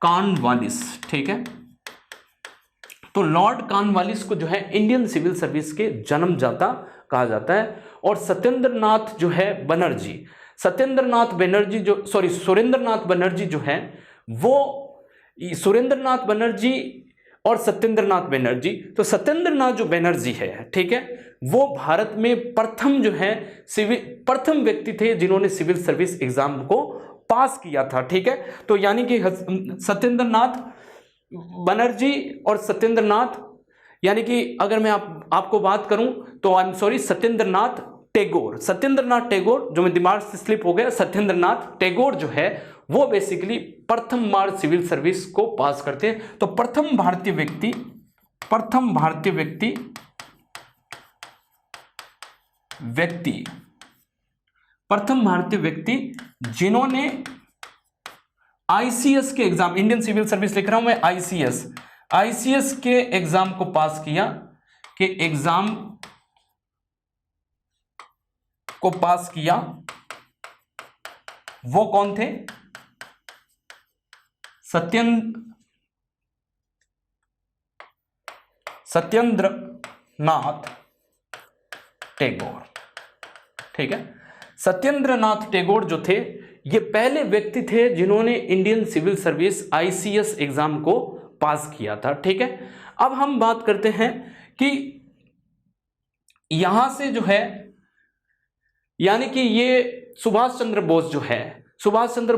कॉर्नवालिस, ठीक है। तो लॉर्ड कॉर्नवालिस को जो है इंडियन सिविल सर्विस के जन्मदाता कहा जाता है। और सत्येंद्रनाथ जो है बनर्जी, सुरेंद्रनाथ बनर्जी जो है वो, सुरेंद्रनाथ बनर्जी और सत्येंद्रनाथ बनर्जी, तो सत्येंद्रनाथ जो बनर्जी है, ठीक है, वो भारत में प्रथम जो है प्रथम व्यक्ति थे जिन्होंने सिविल सर्विस एग्जाम को पास किया था। ठीक है, तो यानी कि सत्येंद्रनाथ बनर्जी और सत्येंद्रनाथ, यानी कि अगर मैं आपको बात करूं तो I am sorry, Satyendranath Tagore जो मैं दिमाग से स्लिप हो गया, सत्येंद्रनाथ टैगोर जो है वो बेसिकली प्रथम बार सिविल सर्विस को पास करते हैं। तो प्रथम भारतीय व्यक्ति जिन्होंने आईसीएस के एग्जाम, इंडियन सिविल सर्विस लिख रहा हूं मैं, आईसीएस के एग्जाम को पास किया, वो कौन थे? सत्येंद्रनाथ टैगोर। ठीक है, सत्येंद्रनाथ टैगोर जो थे ये पहले व्यक्ति थे जिन्होंने Indian civil service ICS exam को पास किया था। ठीक है, अब हम बात करते हैं कि यहां से जो है, यानी कि ये सुभाष चंद्र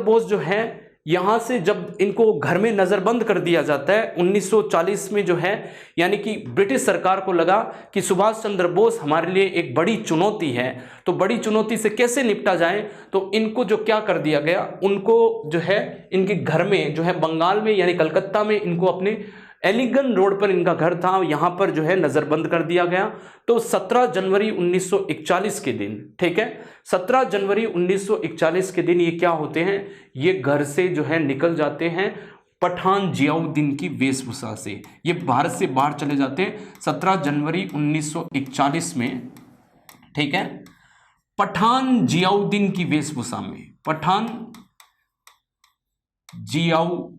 बोस जो है यहां से जब इनको घर में नजरबंद कर दिया जाता है 1940 में जो है, यानी कि ब्रिटिश सरकार को लगा कि सुभाष चंद्र बोस हमारे लिए एक बड़ी चुनौती है, तो बड़ी चुनौती से कैसे निपटा जाए, तो इनको जो क्या कर दिया गया, उनको जो है इनके घर में जो है बंगाल में यानी कलकत्ता में इनको अपने एलिगन रोड पर इनका घर था, यहां पर जो है नजरबंद कर दिया गया। तो 17 जनवरी 1941 के दिन, ठीक है, 17 जनवरी 1941 के दिन ये क्या होते हैं, ये घर से जो है निकल जाते हैं पठान जियाउद्दीन की वेशभूषा से। ये भारत से बाहर चले जाते हैं 17 जनवरी 1941 में। ठीक है, पठान जियाउद्दीन की वेशभूषा में, पठान जियाउद्दीन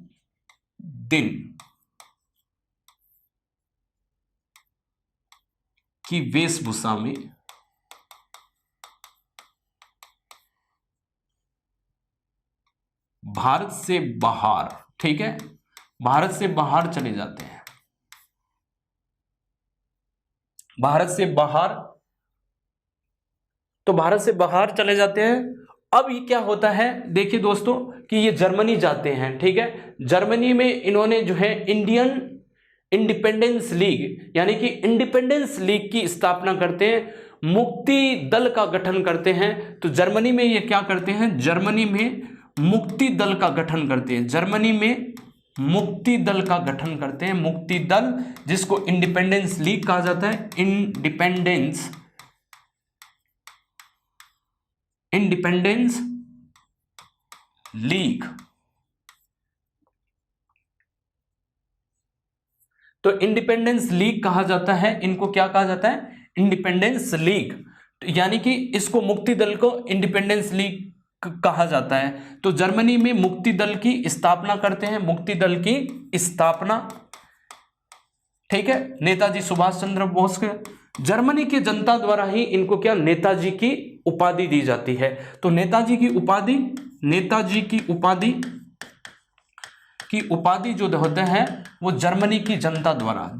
की वेशभूषा में भारत से बाहर, ठीक है, भारत से बाहर चले जाते हैं, भारत से बाहर चले जाते हैं। अब ये क्या होता है, देखिए दोस्तों कि ये जर्मनी जाते हैं। ठीक है, जर्मनी में इन्होंने जो है इंडियन इंडिपेंडेंस लीग यानी कि इंडिपेंडेंस लीग की स्थापना करते हैं, मुक्ति दल का गठन करते हैं। तो जर्मनी में ये क्या करते हैं, जर्मनी में मुक्ति दल का गठन करते हैं, जर्मनी में मुक्ति दल का गठन करते हैं, मुक्ति दल जिसको इंडिपेंडेंस लीग कहा जाता है, इंडिपेंडेंस लीग। तो इंडिपेंडेंस लीग कहा जाता है, इनको क्या कहा जाता है, इंडिपेंडेंस लीग, यानी कि इसको मुक्ति दल को इंडिपेंडेंस लीग कहा जाता है। तो जर्मनी में मुक्ति दल की स्थापना करते हैं, मुक्ति दल की स्थापना, ठीक है, नेताजी सुभाष चंद्र बोस के, जर्मनी की जनता द्वारा ही इनको क्या, नेताजी की उपाधि दी जाती है। तो नेताजी की उपाधि जो होते हैं वो जर्मनी की जनता द्वारा,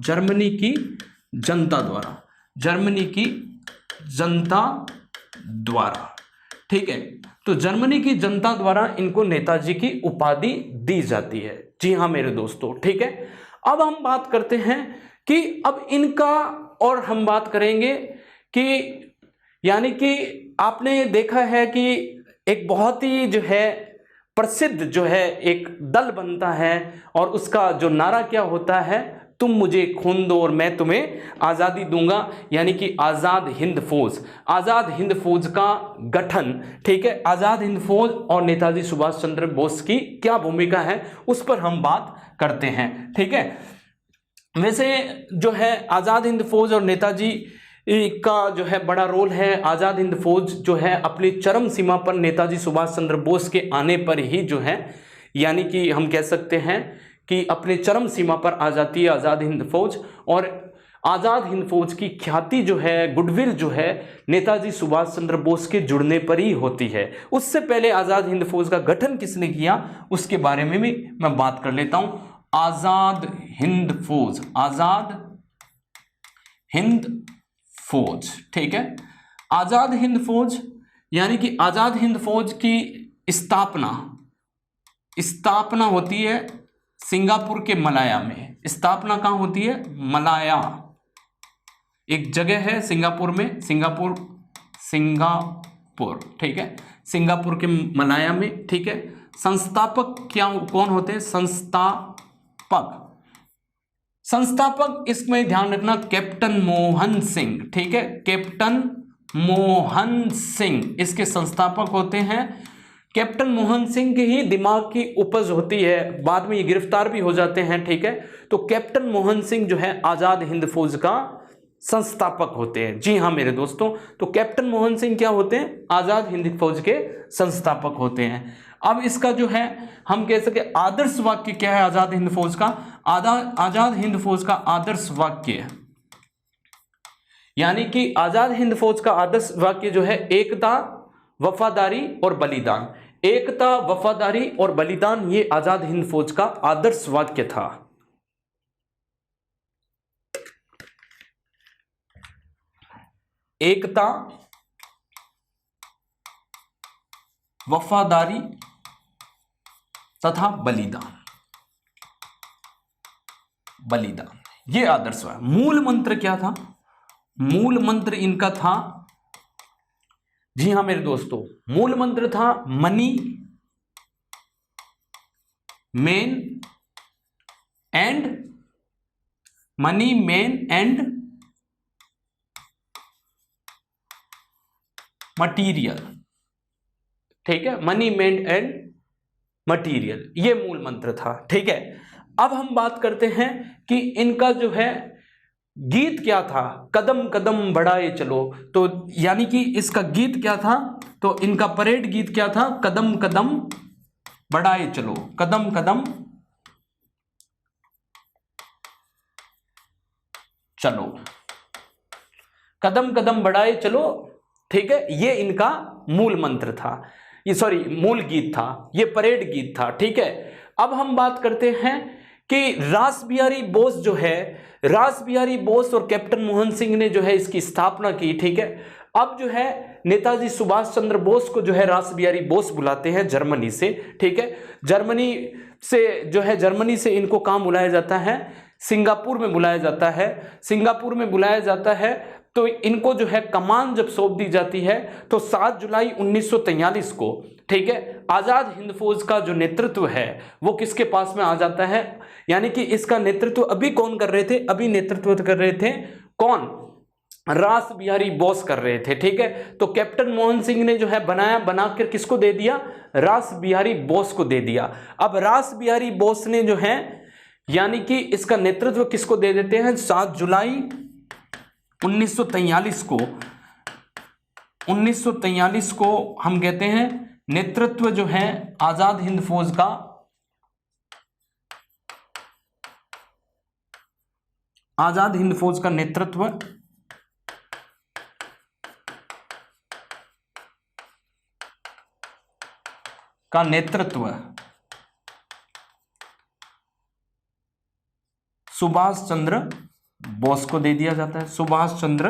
ठीक है, तो जर्मनी की जनता द्वारा इनको नेताजी की उपाधि दी जाती है। जी हाँ मेरे दोस्तों, ठीक है। अब हम बात करते हैं कि अब इनका, और हम बात करेंगे कि यानी कि आपने देखा है कि एक बहुत ही जो है प्रसिद्ध जो है एक दल बनता है और उसका जो नारा क्या होता है, तुम मुझे खून दो और मैं तुम्हें आज़ादी दूंगा, यानी कि आज़ाद हिंद फौज। आज़ाद हिंद फौज का गठन, ठीक है, आज़ाद हिंद फौज और नेताजी सुभाष चंद्र बोस की क्या भूमिका है उस पर हम बात करते हैं, ठीक है। वैसे जो है आज़ाद हिंद फौज और नेताजी का जो है बड़ा रोल है। आज़ाद हिंद फौज जो है अपनी चरम सीमा पर नेताजी सुभाष चंद्र बोस के आने पर ही जो है, यानी कि हम कह सकते हैं कि अपने चरम सीमा पर आ जाती है आज़ाद हिंद फौज। और आज़ाद हिंद फौज की ख्याति जो है, गुडविल जो है, नेताजी सुभाष चंद्र बोस के जुड़ने पर ही होती है। उससे पहले आज़ाद हिंद फौज का गठन किसने किया उसके बारे में भी मैं बात कर लेता हूं। आज़ाद हिंद फौज, आज़ाद हिंद फौज, ठीक है। आज़ाद हिंद फौज यानी कि आज़ाद हिंद फौज की स्थापना होती है सिंगापुर के मलाया में। स्थापना कहाँ होती है? मलाया एक जगह है सिंगापुर में, सिंगापुर, ठीक है, सिंगापुर के मलाया में, ठीक है। संस्थापक क्या कौन होते हैं? संस्थापक इसमें ध्यान रखना कैप्टन मोहन सिंह, ठीक है, कैप्टन मोहन सिंह इसके संस्थापक होते हैं। कैप्टन मोहन सिंह की ही दिमाग की उपज होती है, बाद में ये गिरफ्तार भी हो जाते हैं, ठीक है। तो कैप्टन मोहन सिंह जो है आज़ाद हिंद फौज का संस्थापक होते हैं। जी हाँ मेरे दोस्तों, तो कैप्टन मोहन सिंह क्या होते हैं? आज़ाद हिंद फौज के संस्थापक होते हैं। अब इसका जो है हम कह सके आदर्श वाक्य क्या है आज़ाद हिंद फौज का? आज़ाद हिंद फौज का आदर्श वाक्य, यानी कि आज़ाद हिंद फौज का आदर्श वाक्य जो है एकता, वफादारी और बलिदान। एकता, वफादारी और बलिदान, ये आज़ाद हिंद फौज का आदर्श वाक्य था। एकता, वफादारी तथा बलिदान, ये आदर्श वाक्य। मूल मंत्र क्या था? मूल मंत्र इनका था, जी हां मेरे दोस्तों, मूल मंत्र था मनी मैन एंड मटीरियल, ठीक है, मनी मैन एंड मटीरियल, ये मूल मंत्र था, ठीक है। अब हम बात करते हैं कि इनका जो है गीत क्या था? कदम कदम बढ़ाए चलो। तो यानी कि इसका गीत क्या था? तो इनका परेड गीत क्या था? कदम कदम बढ़ाए चलो, कदम कदम चलो, कदम कदम बढ़ाए चलो, ठीक है, ये इनका मूल मंत्र था, ये सॉरी मूल गीत था, ये परेड गीत था, ठीक है। अब हम बात करते हैं कि रास बिहारी बोस जो है, रास बिहारी बोस और कैप्टन मोहन सिंह ने जो है इसकी स्थापना की, ठीक है। अब जो है नेताजी सुभाष चंद्र बोस को जो है रास बिहारी बोस बुलाते हैं जर्मनी से, ठीक है। जर्मनी से इनको कहाँ बुलाया जाता है? सिंगापुर में बुलाया जाता है। सिंगापुर में बुलाया जाता है तो इनको जो है कमान जब सौंप दी जाती है तो 7 जुलाई 1943 को, ठीक है, आज़ाद हिंद फौज का जो नेतृत्व है वो किसके पास में आ जाता है? यानी कि इसका नेतृत्व अभी कौन कर रहे थे? अभी नेतृत्व कर रहे थे कौन? रास बिहारी बोस कर रहे थे, ठीक है। तो कैप्टन मोहन सिंह ने जो है बनाकर किसको दे दिया? रास बिहारी बोस को दे दिया। अब रास बिहारी बोस ने जो है यानी कि इसका नेतृत्व किसको दे देते हैं? 7 जुलाई 1943 को हम कहते हैं नेतृत्व जो है आज़ाद हिंद फौज का, आज़ाद हिंद फौज का नेतृत्व सुभाष चंद्र बोस को दे दिया जाता है, सुभाष चंद्र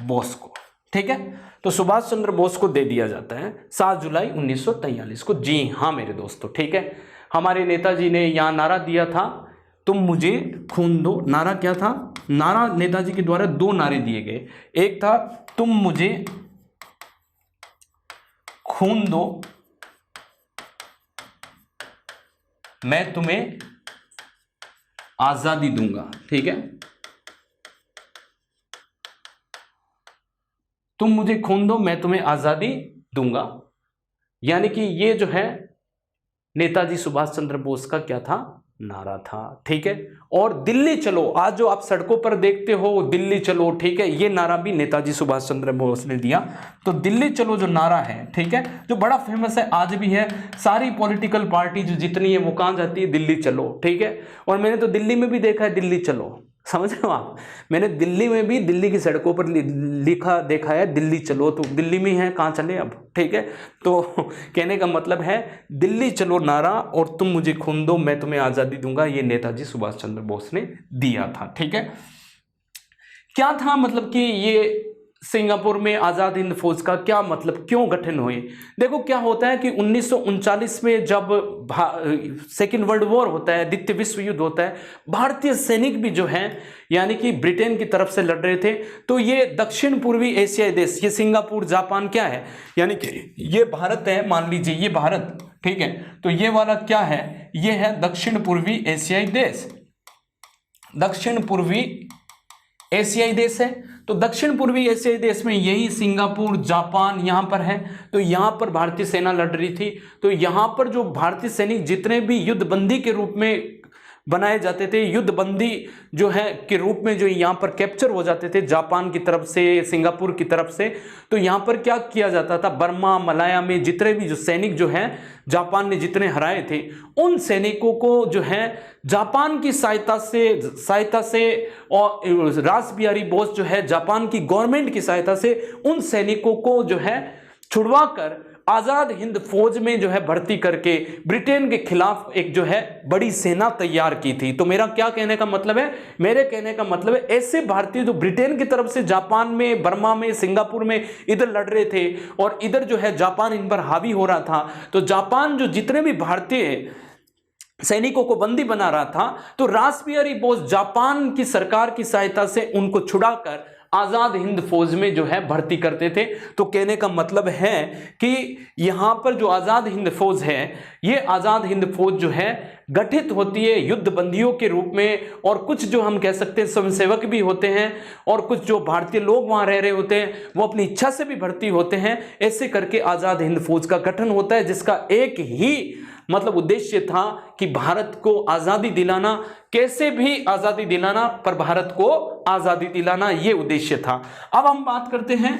बोस को, ठीक है। तो सुभाष चंद्र बोस को दे दिया जाता है 7 जुलाई 1943 को। जी हाँ मेरे दोस्तों, ठीक है। हमारे नेताजी ने यहां नारा दिया था, तुम मुझे खून दो। नारा क्या था? नारा नेताजी के द्वारा दो नारे दिए गए। एक था तुम मुझे खून दो मैं तुम्हें आजादी दूंगा, ठीक है, तुम मुझे खून दो मैं तुम्हें आजादी दूंगा, यानी कि ये जो है नेताजी सुभाष चंद्र बोस का क्या था, नारा था, ठीक है। और दिल्ली चलो, आज जो आप सड़कों पर देखते हो दिल्ली चलो, ठीक है, ये नारा भी नेताजी सुभाष चंद्र बोस ने दिया। तो दिल्ली चलो जो नारा है, ठीक है, जो बड़ा फेमस है, आज भी है, सारी पॉलिटिकल पार्टी जो जितनी है वो कहां जाती है, दिल्ली चलो, ठीक है। और मैंने तो दिल्ली में भी देखा है दिल्ली चलो, समझ रहे हो आप, मैंने दिल्ली में भी दिल्ली की सड़कों पर लिखा देखा है दिल्ली चलो, तो दिल्ली में है, कहाँ चले अब, ठीक है। तो कहने का मतलब है दिल्ली चलो नारा और तुम मुझे खून दो मैं तुम्हें आजादी दूंगा, ये नेताजी सुभाष चंद्र बोस ने दिया था, ठीक है। क्या था मतलब कि ये सिंगापुर में आज़ाद हिंद फौज का क्या मतलब, क्यों गठन हुए। देखो क्या होता है कि 1939 में जब सेकेंड वर्ल्ड वॉर होता है, द्वितीय विश्व युद्ध होता है, भारतीय सैनिक भी जो हैं यानी कि ब्रिटेन की तरफ से लड़ रहे थे। तो ये दक्षिण पूर्वी एशियाई देश, ये सिंगापुर जापान क्या है, यानी कि ये भारत है, मान लीजिए ये भारत, ठीक है, तो ये वाला क्या है, ये है दक्षिण पूर्वी एशियाई देश, दक्षिण पूर्वी एशियाई देश है। तो दक्षिण पूर्वी एशियाई देश में यही सिंगापुर जापान यहां पर है। तो यहां पर भारतीय सेना लड़ रही थी। तो यहां पर जो भारतीय सैनिक जितने भी युद्धबंदी के रूप में बनाए जाते थे, युद्धबंदी जो है के रूप में जो यहाँ पर कैप्चर हो जाते थे जापान की तरफ से, सिंगापुर की तरफ से, तो यहाँ पर क्या किया जाता था, बर्मा मलाया में जितने भी जो सैनिक जो है जापान ने जितने हराए थे, उन सैनिकों को जो है जापान की सहायता से और रास बिहारी बोस जो है जापान की गवर्नमेंट की सहायता से उन सैनिकों को जो है छुड़वा कर आजाद हिंद फौज में जो है भर्ती करके ब्रिटेन के खिलाफ एक जो है बड़ी सेना तैयार की थी। तो मेरा क्या कहने का मतलब है, मेरे कहने का मतलब है ऐसे भारतीय जो ब्रिटेन की तरफ से जापान में, बर्मा में, सिंगापुर में इधर लड़ रहे थे और इधर जो है जापान इन पर हावी हो रहा था। तो जापान जो जितने भी भारतीय सैनिकों को बंदी बना रहा था, तो रास बिहारी बोस जापान की सरकार की सहायता से उनको छुड़ाकर आजाद हिंद फौज में जो है भर्ती करते थे। तो कहने का मतलब है कि यहां पर जो आजाद हिंद फौज है, ये आजाद हिंद फौज जो है गठित होती है युद्धबंदियों के रूप में, और कुछ जो हम कह सकते हैं स्वयंसेवक भी होते हैं, और कुछ जो भारतीय लोग वहां रह रहे होते हैं वो अपनी इच्छा से भी भर्ती होते हैं। ऐसे करके आजाद हिंद फौज का गठन होता है, जिसका एक ही मतलब उद्देश्य था कि भारत को आजादी दिलाना, कैसे भी आजादी दिलाना, पर भारत को आजादी दिलाना, यह उद्देश्य था। अब हम बात करते हैं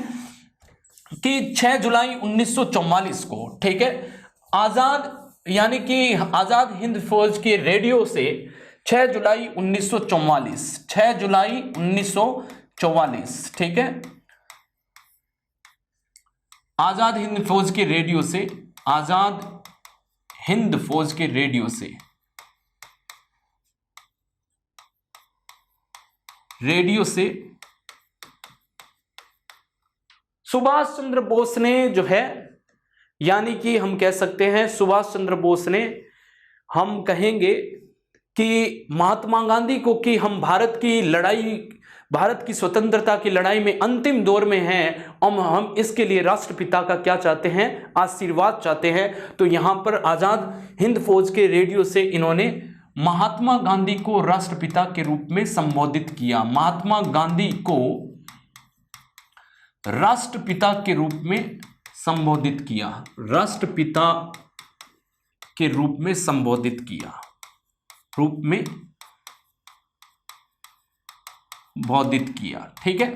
कि 6 जुलाई 1944 को, ठीक है, आजाद यानी कि आजाद हिंद फौज के रेडियो से 6 जुलाई 1944, 6 जुलाई 1944, ठीक है, आजाद हिंद फौज के रेडियो से, आजाद हिंद फौज के रेडियो से सुभाष चंद्र बोस ने जो है, यानी कि हम कह सकते हैं सुभाष चंद्र बोस ने, हम कहेंगे कि महात्मा गांधी को कि हम भारत की लड़ाई, भारत की स्वतंत्रता की लड़ाई में अंतिम दौर में हैं और हम इसके लिए राष्ट्रपिता का क्या चाहते हैं, आशीर्वाद चाहते हैं। तो यहां पर आजाद हिंद फौज के रेडियो से इन्होंने महात्मा गांधी को राष्ट्रपिता के रूप में संबोधित किया, महात्मा गांधी को राष्ट्रपिता के रूप में संबोधित किया, राष्ट्रपिता के रूप में संबोधित किया, रूप में बोधित किया, ठीक है।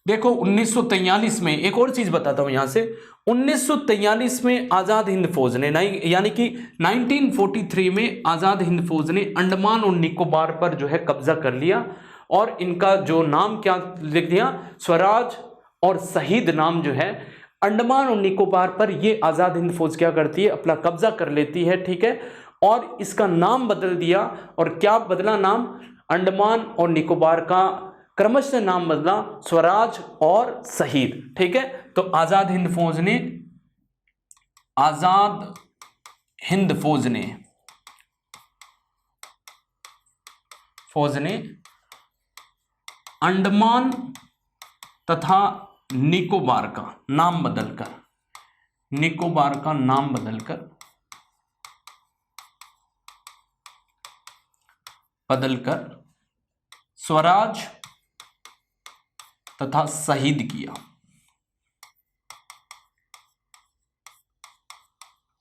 देखो 1943 में एक और चीज बताता हूं यहां से, 1943 में आजाद हिंद फौज ने यानी कि 1943 में आजाद हिंद फौज ने अंडमान और निकोबार पर जो है कब्जा कर लिया, और इनका जो नाम क्या लिख दिया, स्वराज और शहीद नाम जो है अंडमान और निकोबार पर ये आजाद हिंद फौज क्या करती है, अपना कब्जा कर लेती है, ठीक है। और इसका नाम बदल दिया, और क्या बदला नाम, अंडमान और निकोबार का क्रमशः नाम बदला स्वराज और शहीद, ठीक है। तो आजाद हिंद फौज ने, आजाद हिंद फौज ने अंडमान तथा निकोबार का नाम बदलकर, निकोबार का नाम बदलकर स्वराज तथा शहीद किया,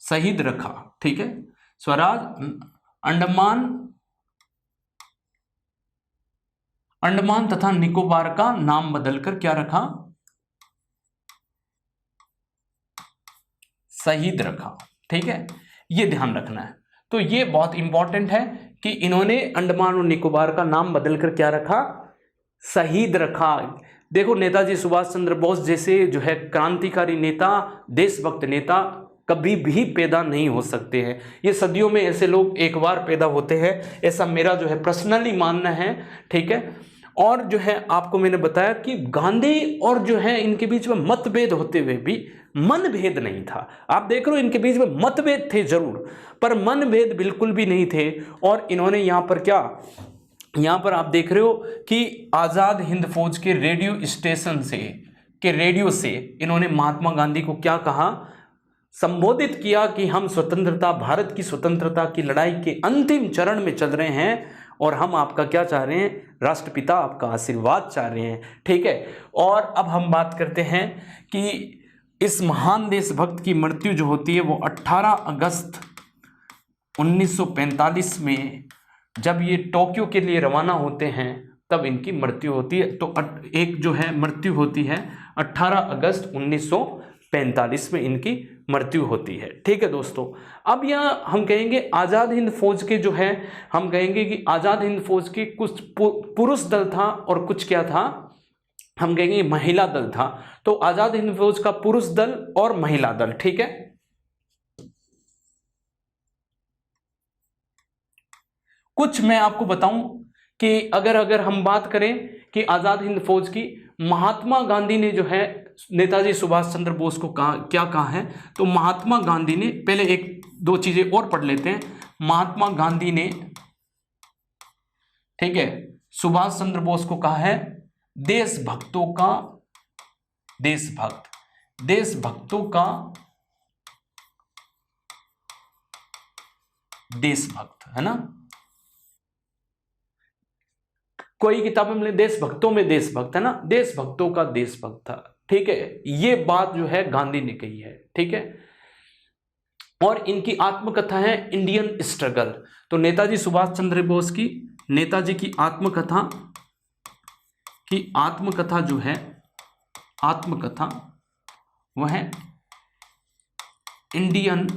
शहीद रखा। ठीक है, स्वराज अंडमान तथा निकोबार का नाम बदलकर क्या रखा, शहीद रखा। ठीक है, ये ध्यान रखना है। तो ये बहुत इंपॉर्टेंट है कि इन्होंने अंडमान और निकोबार का नाम बदलकर क्या रखा, शहीद रखा। देखो, नेताजी सुभाष चंद्र बोस जैसे जो है क्रांतिकारी नेता, देशभक्त नेता कभी भी पैदा नहीं हो सकते हैं। ये सदियों में ऐसे लोग एक बार पैदा होते हैं, ऐसा मेरा जो है पर्सनली मानना है। ठीक है, और जो है आपको मैंने बताया कि गांधी और जो है इनके बीच में मतभेद होते हुए भी मनभेद नहीं था। आप देख रहे हो, इनके बीच में मतभेद थे जरूर, पर मनभेद बिल्कुल भी नहीं थे। और इन्होंने यहाँ पर क्या, यहाँ पर आप देख रहे हो कि आज़ाद हिंद फौज के रेडियो स्टेशन से, के रेडियो से इन्होंने महात्मा गांधी को क्या कहा, संबोधित किया कि हम स्वतंत्रता, भारत की स्वतंत्रता की लड़ाई के अंतिम चरण में चल रहे हैं और हम आपका क्या चाह रहे हैं, राष्ट्रपिता आपका आशीर्वाद चाह रहे हैं। ठीक है, और अब हम बात करते हैं कि इस महान देशभक्त की मृत्यु जो होती है वो 18 अगस्त 1945 में जब ये टोक्यो के लिए रवाना होते हैं तब इनकी मृत्यु होती है। तो एक जो है मृत्यु होती है 18 अगस्त 1945 में इनकी मृत्यु होती है। ठीक है दोस्तों, अब यह हम कहेंगे आज़ाद हिंद फौज के जो है, हम कहेंगे कि आज़ाद हिंद फौज के कुछ पुरुष दल था और कुछ क्या था, हम कहेंगे महिला दल था। तो आज़ाद हिंद फौज का पुरुष दल और महिला दल। ठीक है, कुछ मैं आपको बताऊं कि अगर हम बात करें कि आज़ाद हिंद फौज की, महात्मा गांधी ने जो है नेताजी सुभाष चंद्र बोस को क्या कहा है, तो महात्मा गांधी ने, पहले एक दो चीजें और पढ़ लेते हैं। महात्मा गांधी ने, ठीक है, सुभाष चंद्र बोस को कहा है देशभक्तों का देशभक्त, देशभक्तों का देशभक्त, है ना। कोई किताब में देशभक्तों में देशभक्त, है ना, देशभक्तों का देशभक्त था। ठीक है, ये बात जो है गांधी ने कही है। ठीक है, और इनकी आत्मकथा है इंडियन स्ट्रगल। तो नेताजी सुभाष चंद्र बोस की, नेताजी की आत्मकथा जो है, आत्मकथा वह है इंडियन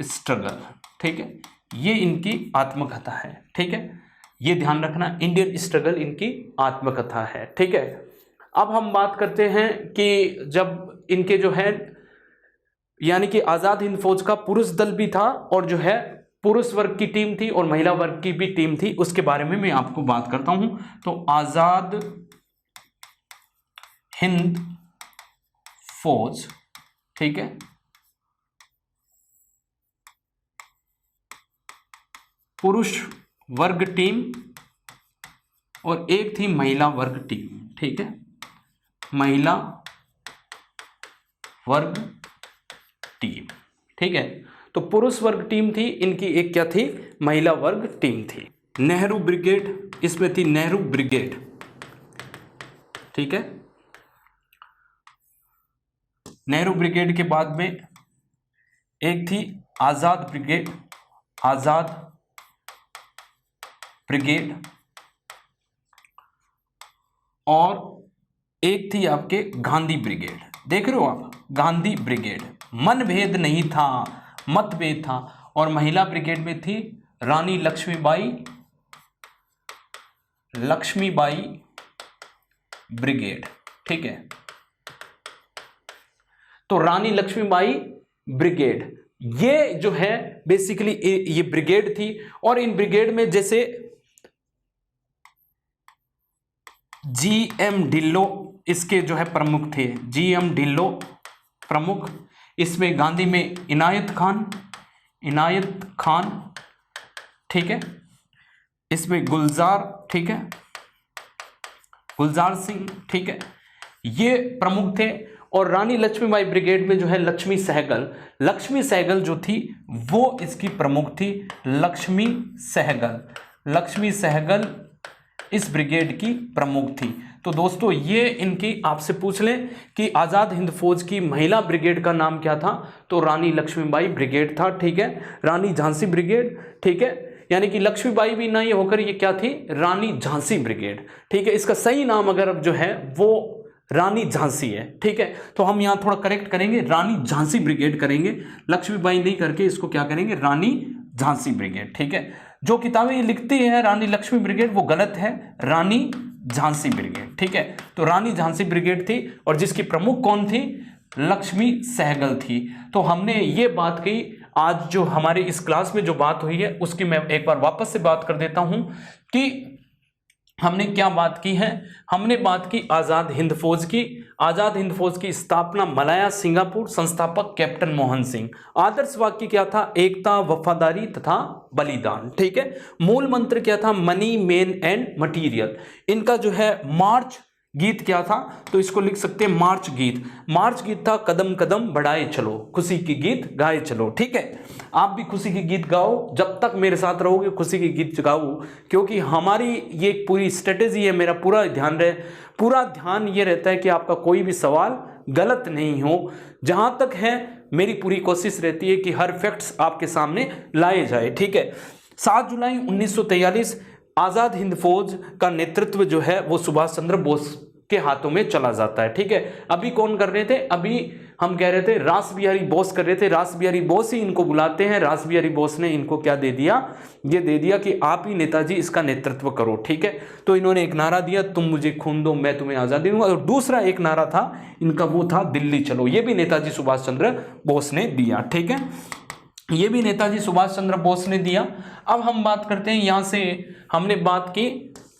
स्ट्रगल। ठीक है, ये इनकी आत्मकथा है। ठीक है, ये ध्यान रखना, इंडियन स्ट्रगल इनकी आत्मकथा है। ठीक है, अब हम बात करते हैं कि जब इनके जो है, यानी कि आज़ाद हिंद फौज का पुरुष दल भी था और जो है पुरुष वर्ग की टीम थी और महिला वर्ग की भी टीम थी, उसके बारे में मैं आपको बात करता हूं। तो आज़ाद हिंद फौज, ठीक है, पुरुष वर्ग टीम और एक थी महिला वर्ग टीम। ठीक है, महिला वर्ग टीम। ठीक है, तो पुरुष वर्ग टीम थी इनकी, एक क्या थी, महिला वर्ग टीम थी। नेहरू ब्रिगेड, इसमें थी नेहरू ब्रिगेड। ठीक है, नेहरू ब्रिगेड के बाद में एक थी आजाद ब्रिगेड, आजाद ब्रिगेड, और एक थी आपके गांधी ब्रिगेड। देख रहे हो आप, गांधी ब्रिगेड। मनभेद नहीं था, मतभेद था। और महिला ब्रिगेड में थी रानी लक्ष्मीबाई ब्रिगेड। ठीक है, तो रानी लक्ष्मीबाई ब्रिगेड, ये जो है बेसिकली ये ब्रिगेड थी। और इन ब्रिगेड में जैसे जी.एम. ढिल्लो इसके जो है प्रमुख थे, जी.एम. ढिल्लो प्रमुख। इसमें गांधी में इनायत खान, ठीक है, इसमें गुलजार, ठीक है, गुलजार सिंह, ठीक है, ये प्रमुख थे। और रानी लक्ष्मीबाई ब्रिगेड में जो है लक्ष्मी सहगल जो थी वो इसकी प्रमुख थी। लक्ष्मी सहगल इस ब्रिगेड की प्रमुख थी। तो दोस्तों ये इनकी आपसे पूछ लें कि आज़ाद हिंद फौज की महिला ब्रिगेड का नाम क्या था, तो रानी लक्ष्मीबाई ब्रिगेड था, ठीक है, रानी झांसी ब्रिगेड, ठीक है, यानी कि लक्ष्मीबाई भी नहीं होकर ये क्या थी, रानी झांसी ब्रिगेड, ठीक है। इसका सही नाम अगर जो है वो रानी झांसी है, ठीक है। तो हम यहाँ थोड़ा करेक्ट करेंगे, रानी झांसी ब्रिगेड करेंगे, लक्ष्मीबाई नहीं करके इसको क्या करेंगे, रानी झांसी ब्रिगेड, ठीक है। जो किताबें ये लिखती है रानी लक्ष्मी ब्रिगेड वो गलत है, रानी झांसी ब्रिगेड, ठीक है। तो रानी झांसी ब्रिगेड थी और जिसकी प्रमुख कौन थी, लक्ष्मी सहगल थी। तो हमने ये बात की, आज जो हमारी इस क्लास में जो बात हुई है उसकी मैं एक बार वापस से बात कर देता हूं कि हमने क्या बात की है। हमने बात की आज़ाद हिंद फौज की। आज़ाद हिंद फौज की स्थापना मलाया सिंगापुर, संस्थापक कैप्टन मोहन सिंह। आदर्श वाक्य क्या था, एकता, वफादारी तथा बलिदान, ठीक है। मूल मंत्र क्या था, मनी, मेन एंड मटीरियल। इनका जो है मार्च गीत क्या था, तो इसको लिख सकते हैं मार्च गीत। मार्च गीत था कदम कदम बढ़ाए चलो, खुशी की गीत गाए चलो, ठीक है। आप भी खुशी की गीत गाओ, जब तक मेरे साथ रहोगे खुशी की गीत गाओ, क्योंकि हमारी ये पूरी स्ट्रेटेजी है, मेरा पूरा ध्यान ये रहता है कि आपका कोई भी सवाल गलत नहीं हो। जहां तक है मेरी पूरी कोशिश रहती है कि हर फैक्ट्स आपके सामने लाए जाए, ठीक है। 7 जुलाई 1943 आज़ाद हिंद फौज का नेतृत्व जो है वो सुभाष चंद्र बोस के हाथों में चला जाता है, ठीक है। अभी कौन कर रहे थे, अभी हम कह रहे थे रास बिहारी बोस कर रहे थे, रास बिहारी बोस ही इनको बुलाते हैं। रास बिहारी बोस ने इनको क्या दे दिया, ये दे दिया कि आप ही नेताजी इसका नेतृत्व करो, ठीक है। तो इन्होंने एक नारा दिया, तुम मुझे खून दो मैं तुम्हें आज़ादी दूंगा, और दूसरा एक नारा था इनका, वो था दिल्ली चलो। ये भी नेताजी सुभाष चंद्र बोस ने दिया, ठीक है, ये भी नेताजी सुभाष चंद्र बोस ने दिया। अब हम बात करते हैं, यहाँ से हमने बात की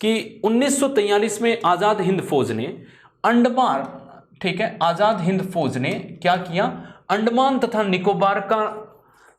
कि 1943 में आज़ाद हिंद फौज ने अंडमान, ठीक है, आज़ाद हिंद फौज ने क्या किया, अंडमान तथा निकोबार का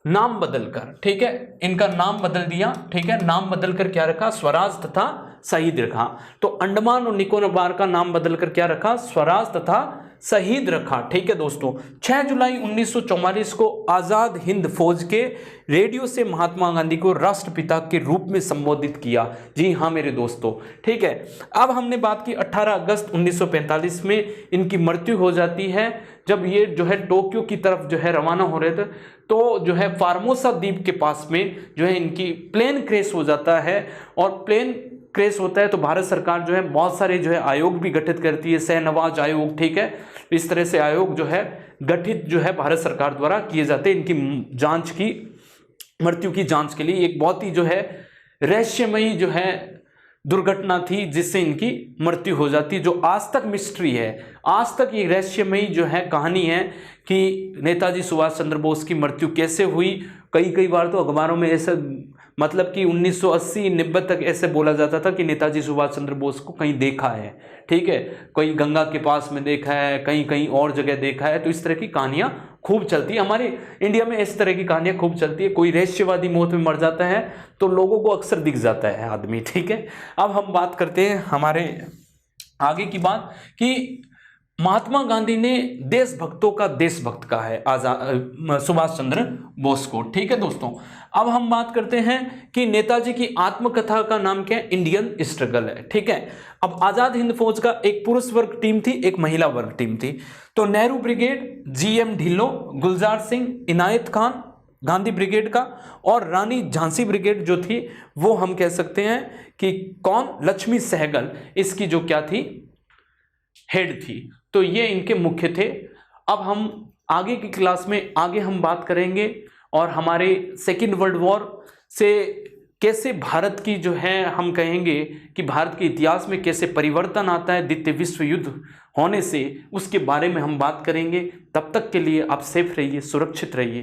नाम बदलकर, ठीक है, इनका नाम बदल दिया, ठीक है, नाम बदलकर क्या रखा, स्वराज तथा शहीद रखा। तो अंडमान और निकोबार का नाम बदलकर क्या रखा, स्वराज तथा शहीद रखा, ठीक है दोस्तों। 6 जुलाई 1944 को आज़ाद हिंद फौज के रेडियो से महात्मा गांधी को राष्ट्रपिता के रूप में संबोधित किया। जी हाँ मेरे दोस्तों, ठीक है। अब हमने बात की 18 अगस्त 1945 में इनकी मृत्यु हो जाती है। जब ये जो है टोक्यो की तरफ जो है रवाना हो रहे थे, तो जो है फार्मोसा द्वीप के पास में जो है इनकी प्लेन क्रैश हो जाता है। और प्लेन क्रैश होता है तो भारत सरकार जो है बहुत सारे जो है आयोग भी गठित करती है, शहनवाज आयोग, ठीक है। इस तरह से आयोग जो है गठित जो है भारत सरकार द्वारा किए जाते हैं इनकी जांच की, मृत्यु की जांच के लिए। एक बहुत ही जो है रहस्यमयी जो है दुर्घटना थी जिससे इनकी मृत्यु हो जाती है, जो आज तक मिस्ट्री है। आज तक ये रहस्यमयी जो है कहानी है कि नेताजी सुभाष चंद्र बोस की मृत्यु कैसे हुई। कई बार तो अखबारों में ऐसा, मतलब कि 1980-90 तक ऐसे बोला जाता था कि नेताजी सुभाष चंद्र बोस को कहीं देखा है, ठीक है, कोई गंगा के पास में देखा है, कहीं और जगह देखा है। तो इस तरह की कहानियां खूब चलती है हमारे इंडिया में, इस तरह की कहानियां खूब चलती है। कोई रहस्यवादी मौत में मर जाता है तो लोगों को अक्सर दिख जाता है आदमी, ठीक है। अब हम बात करते हैं हमारे आगे की बात कि महात्मा गांधी ने देशभक्तों का देशभक्त कहा है सुभाष चंद्र बोस को, ठीक है दोस्तों। अब हम बात करते हैं कि नेताजी की आत्मकथा का नाम क्या है, इंडियन स्ट्रगल है, ठीक है। अब आजाद हिंद फौज का एक पुरुष वर्ग टीम थी, एक महिला वर्ग टीम थी। तो नेहरू ब्रिगेड, जीएम ढिल्लो, गुलजार सिंह, इनायत खान गांधी ब्रिगेड का, और रानी झांसी ब्रिगेड जो थी वो हम कह सकते हैं कि कौन, लक्ष्मी सहगल इसकी जो क्या थी, हेड थी। तो ये इनके मुख्य थे। अब हम आगे की क्लास में आगे हम बात करेंगे और हमारे सेकेंड वर्ल्ड वॉर से कैसे भारत की जो है हम कहेंगे कि भारत के इतिहास में कैसे परिवर्तन आता है द्वितीय विश्व युद्ध होने से, उसके बारे में हम बात करेंगे। तब तक के लिए आप सेफ रहिए, सुरक्षित रहिए।